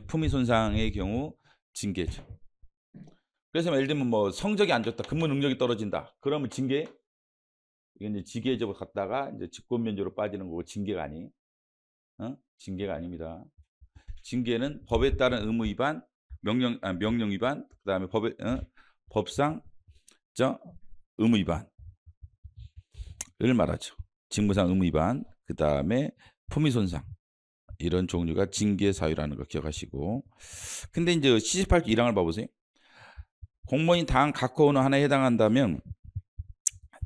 품위 손상의 경우 징계죠. 그래서 예를 들면 뭐 성적이 안 좋다, 근무 능력이 떨어진다. 그러면 징계. 이게 이제 징계적으로 갔다가 이제 직권 면제로 빠지는 거고 징계가 징계가 아닙니다. 징계는 법에 따른 의무 위반, 명령 위반, 그다음에 법상 의무 위반을 말하죠. 직무상 의무 위반, 그다음에 품위 손상. 이런 종류가 징계 사유라는 거 기억하시고. 근데 이제 78조 1항을 봐보세요. 공무원이 당 각 어느 하나에 해당한다면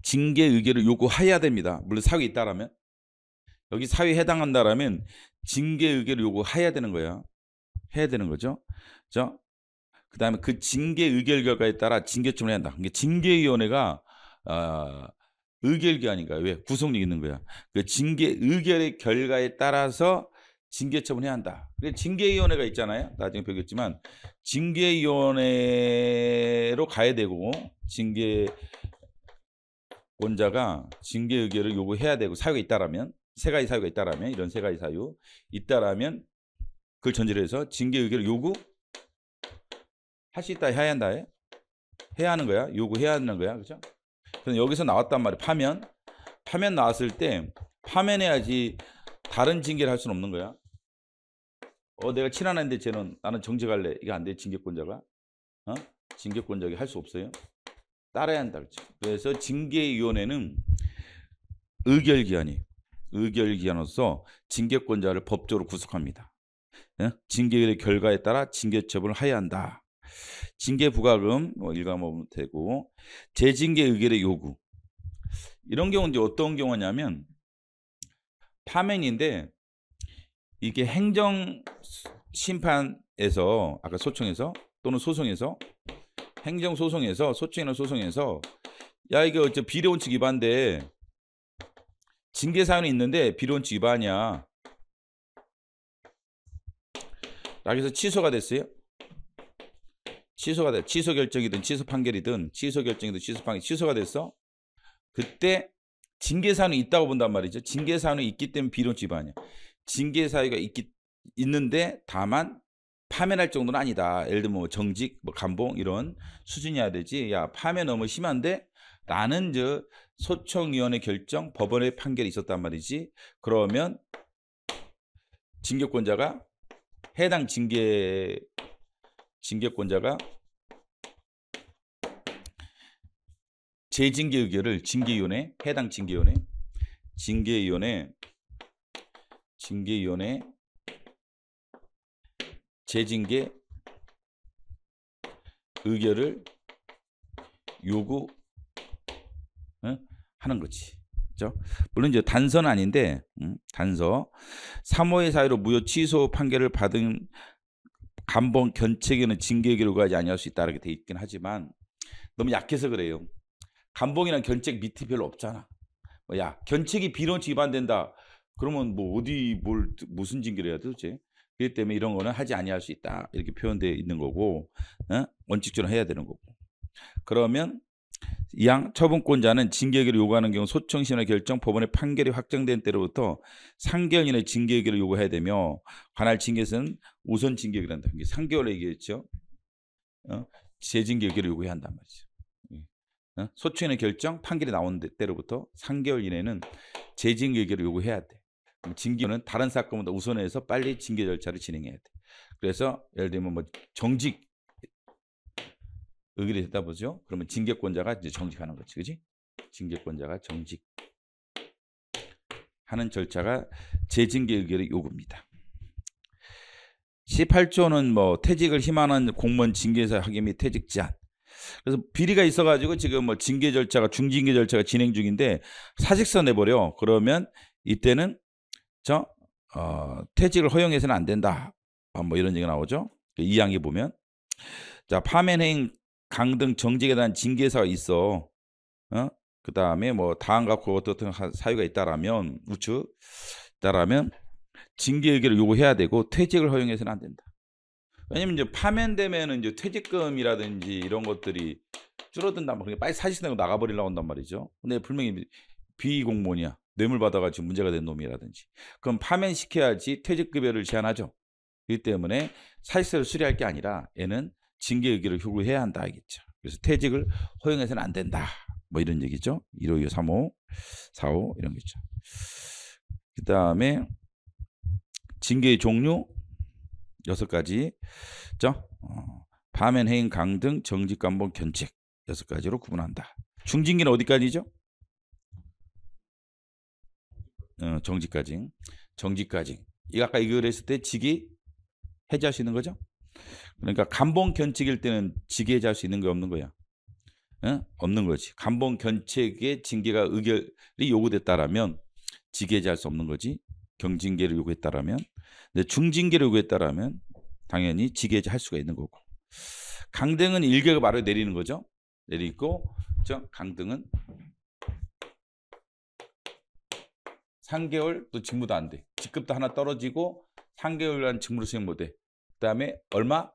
징계 의결을 요구해야 됩니다. 물론 사유에 있다라면. 여기 사유에 해당한다라면 징계 의결을 요구해야 되는 거야. 해야 되는 거죠. 그 다음에 그 징계 의결 결과에 따라 징계처분을 해야 한다. 그러니까 징계위원회가 의결기관인가? 왜? 구속력 있는 거야. 그 징계 의결의 결과에 따라서 징계처분해야 한다. 징계위원회가 있잖아요. 나중에 배우겠지만 징계위원회로 가야 되고 징계권자가 징계 의결을 요구해야 되고 사유가 있다라면 세 가지 사유가 있다라면 이런 세 가지 사유 있다라면 그걸 전제로 해서 징계 의결을 요구할 수 있다 해야 한다 해야 하는 거야. 요구해야 하는 거야. 그렇죠? 그래서 여기서 나왔단 말이야. 파면 나왔을 때 파면해야지 다른 징계를 할 수는 없는 거야. 내가 친한애인데 나는 정직할래. 이게 안 돼. 징계권자가. 징계권자가 할 수 없어요. 따라야 한다. 그렇죠? 그래서 징계위원회는 의결기관으로서 징계권자를 법적으로 구속합니다. 징계의 결과에 따라 징계처분을 해야 한다. 징계 부과금 일감하면 되고 재징계 의결의 요구. 이런 경우는 이제 어떤 경우냐면 파면인데 이게 행정심판에서 아까 소청에서 또는 소송에서 행정소송에서 소청이나 소송에서 야 이거 저 비례원칙 위반돼. 징계사유는 있는데 비례원칙 위반이야. 여기서 취소가 됐어요. 취소가 돼. 취소 결정이든 취소 판결이든 취소 결정이든 취소 판결 취소가 됐어. 그때 징계사유는 있다고 본단 말이죠. 징계사유는 있기 때문에 비례원칙 위반이야. 징계사유가 있는데 다만 파면할 정도는 아니다. 예를 들면 뭐 정직, 뭐 감봉 이런 수준이어야 되지. 야 파면 너무 심한데 나는 저 소청위원회 결정, 법원의 판결이 있었단 말이지. 그러면 징계권자가 해당 징계권자가 재징계 의결을 징계위원회 해당 징계위원회 재징계 의결을 요구 하는 거지. 그렇죠? 물론 이제 단서는 아닌데 단서 3호의 사유로 무효 취소 판결을 받은 감봉 견책에는 징계 의결을 요구하지 아니할 수 있다 이렇게 돼 있긴 하지만 너무 약해서 그래요. 감봉이나 견책 밑이 별로 없잖아. 야 견책이 비례원칙 위반된다. 그러면 뭐 어디 무슨 징계를 해야 돼 도대체? 그렇기 때문에 이런 거는 하지 아니할 수 있다 이렇게 표현되어 있는 거고 원칙적으로 해야 되는 거고. 그러면 이항 처분권자는 징계 의결을 요구하는 경우 소청심의 결정 법원의 판결이 확정된 때로부터 3개월 이내 징계 의결을 요구해야 되며 관할 징계에서는 우선 징계 의결을 한다. 3개월에 얘기했죠. 재징계 의결을 요구해야 한단 말이죠. 소청인의 결정 판결이 나온 때로부터 3개월 이내는 재징계 의결을 요구해야 돼. 징계는 다른 사건보다 우선해서 빨리 징계 절차를 진행해야 돼. 그래서 예를 들면 뭐 정직 의결이 됐다 보죠. 그러면 징계권자가 이제 정직하는 거지, 그지? 징계권자가 정직하는 절차가 재징계 의결의 요구입니다. 18조는 뭐 퇴직을 희망하는 공무원 징계사 확인 및 퇴직 제한. 그래서 비리가 있어가지고 지금 뭐 징계 절차가 중징계 절차가 진행 중인데 사직서 내버려. 그러면 이때는 퇴직을 허용해서는 안 된다. 뭐 이런 얘기가 나오죠. 2항에 보면 자 파면행 강등 정직에 대한 징계사가 있어. 그 다음에 뭐 다음과 같은 사유가 있다라면 우측 있다라면 징계 의결을 요구해야 되고 퇴직을 허용해서는 안 된다. 왜냐면 이제 파면되면은 이제 퇴직금이라든지 이런 것들이 줄어든단 말이야. 빨리 사직서 내고 나가버리려고 한단 말이죠. 근데 분명히 비공무원이야. 뇌물 받아가지고 문제가 된 놈이라든지. 그럼 파면시켜야지 퇴직급여를 제한하죠. 그렇기 때문에 사직서를 수리할 게 아니라 얘는 징계 의결을 요구해야 한다 알겠죠. 그래서 퇴직을 허용해서는 안 된다. 뭐 이런 얘기죠. 1호, 2호, 3호, 4호 이런 거죠. 그 다음에 징계의 종류 6가지. 파면, 해임, 강등, 정직, 감봉, 견책 6가지로 구분한다. 중징계는 어디까지죠? 정직까지. 이거 아까 이걸 했을 때 직위 해제할 수 있는 거죠? 그러니까 감봉 견책일 때는 직위 해제할 수 있는 거 없는 거야. 없는 거지. 감봉 견책의 징계가 의결이 요구됐다라면 직위 해제할 수 없는 거지. 경징계를 요구했다라면. 근데 중징계를 요구했다라면 당연히 직위 해제할 수가 있는 거고. 강등은 1개월 바로 내리는 거죠. 내리고 강등은 3개월 또 직무도 안 돼. 직급도 하나 떨어지고 3개월간 직무를 수행 못 해. 그 다음에 얼마?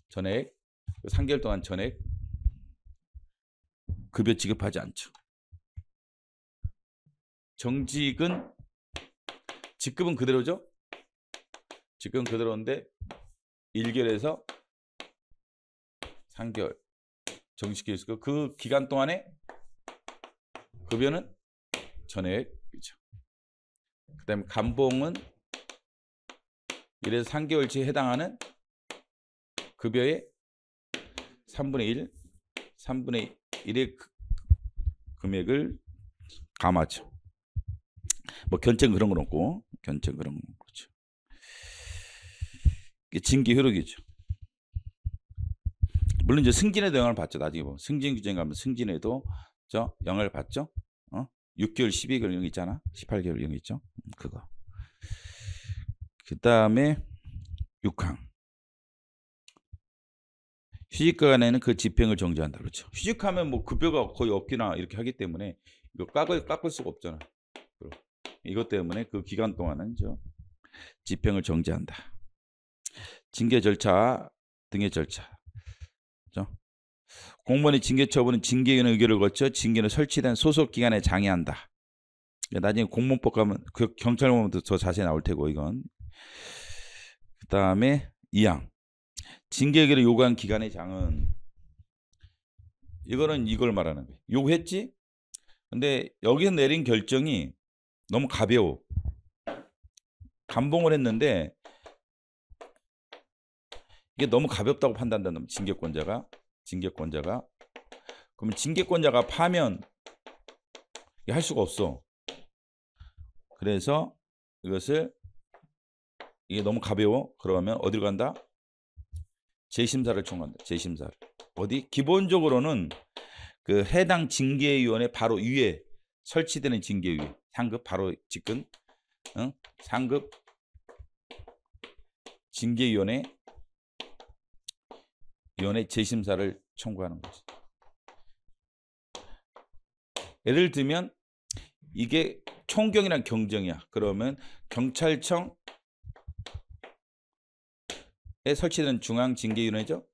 전액. 3개월 동안 전액 급여 지급하지 않죠. 정직은 직급은 그대로죠. 직급은 그대로인데 1개월에서 3개월 정직시켜 있고 그 기간 동안에 급여는 전액. 그렇죠. 그다음에 감봉은 1에서 3개월치에 해당하는 급여의 3분의 1의 금액을 감하죠. 뭐 견책 그런 건 없고 견책 그런 건 없죠. 이게 징계 효력이죠. 물론 이제 승진에도 영향을 받죠. 나중에 보면 승진 규정 가면 승진에도 영향을 받죠. 6개월, 12개월 이런 거 있잖아. 18개월 이런 거 있죠. 그거. 그 다음에 6항. 휴직기간에는 그 집행을 정지한다. 그렇죠. 휴직하면 뭐 급여가 거의 없기나 이렇게 하기 때문에 이거 깎을 수가 없잖아. 이것 때문에 그 기간 동안은 집행을 정지한다. 징계 절차 등의 절차. 그렇죠? 공무원의 징계 처분은 징계위원회 의결을 거쳐 징계는 설치된 소속 기관에 장애한다. 나중에 공무원법 가면 그 경찰법도 더 자세히 나올 테고 이건. 그다음에 2항. 징계 의결을 요구한 기관의 장은 이거는 이걸 말하는 거예요. 요구했지? 근데 여기서 내린 결정이 너무 가벼워. 감봉을 했는데 이게 너무 가볍다고 판단한다면 징계권자가 그러면 징계권자가 파면 할 수가 없어. 그래서 이것을 이게 너무 가벼워. 그러면 어디로 간다? 재심사를 청구한다. 재심사를. 어디? 기본적으로는 그 해당 징계위원회 바로 위에 설치되는 징계위원 상급 바로 직근 상급 징계위원회 재심사를 청구하는 거지. 예를 들면 이게 총경이랑 경정이야. 그러면 경찰청에 설치되는 중앙징계위원회죠.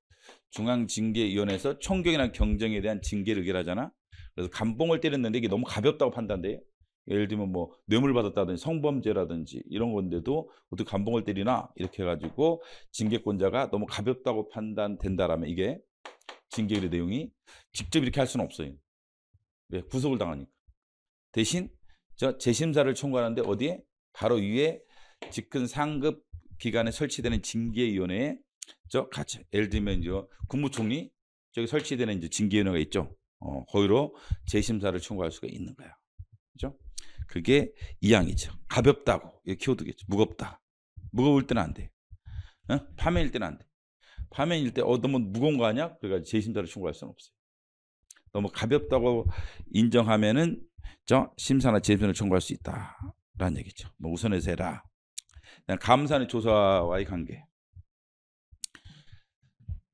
중앙징계위원회에서 총경이랑 경정에 대한 징계를 의결하잖아. 그래서 감봉을 때렸는데 이게 너무 가볍다고 판단돼. 예를 들면 뭐 뇌물 받았다든지 성범죄라든지 이런 건데도 어떻게 감봉을 때리나 이렇게 해가지고 징계권자가 너무 가볍다고 판단된다라면 이게 징계의 내용이 직접 이렇게 할 수는 없어요. 왜? 구속을 당하니까. 대신 재심사를 청구하는데 어디에? 바로 위에 직근 상급 기관에 설치되는 징계위원회에 같이 예를 들면 국무총리 저기 설치되는 징계위원회가 있죠. 거기로 재심사를 청구할 수가 있는 거야. 그죠? 그게 2항이죠. 가볍다고 키워두겠죠. 무겁다. 무거울 때는 안 돼. 파면일 때는 안 돼. 파면일 때 너무 무거운 거 아니야? 그러니까 재심사를 청구할 수는 없어요. 너무 가볍다고 인정하면은 심사나 재심사를 청구할 수 있다라는 얘기죠. 뭐 우선해서 해라. 감사는 조사와의 관계.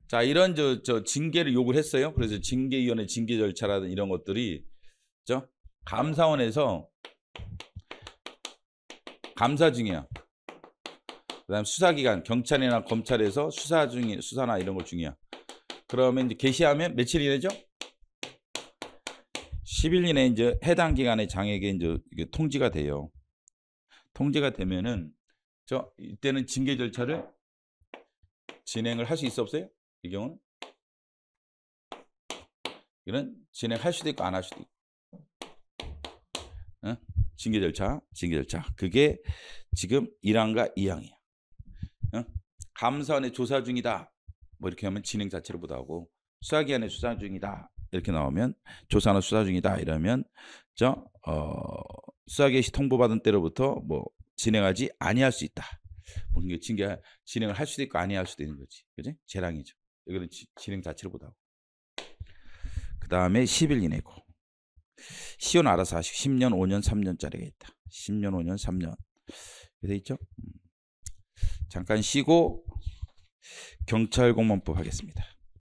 자, 이런 징계를 요구를 했어요. 그래서 징계위원회 징계 절차라든 이런 것들이 감사원에서 감사 중이야. 그다음 수사기관 경찰이나 검찰에서 수사나 이런 거 중이야. 그러면 이제 개시하면 며칠 이내죠? 10일 이내 이제 해당 기관의 장에게 이게 통지가 돼요. 통지가 되면은 이때는 징계 절차를 진행을 할 수 있어 없어요? 이 경우는 이런 진행할 수도 있고 안 할 수도 있고. 징계 절차. 그게 지금 1항과 2항이야. 감사원에 조사 중이다. 뭐 이렇게 하면 진행 자체를 못하고 수사기관에 수사 중이다. 이렇게 나오면 조사나 수사 중이다. 이러면 수사기관이 통보받은 때로부터 뭐 진행하지 아니할 수 있다. 뭐 징계 진행을 할 수도 있고 아니할 수도 있는 거지. 그지? 재량이죠. 이거는 진행 자체를 못하고. 그 다음에 10일 이내고. 시효는 알아서 하시고 10년, 5년, 3년짜리가 있다. 10년, 5년, 3년. 돼 있죠? 잠깐 쉬고 경찰공무원법 하겠습니다.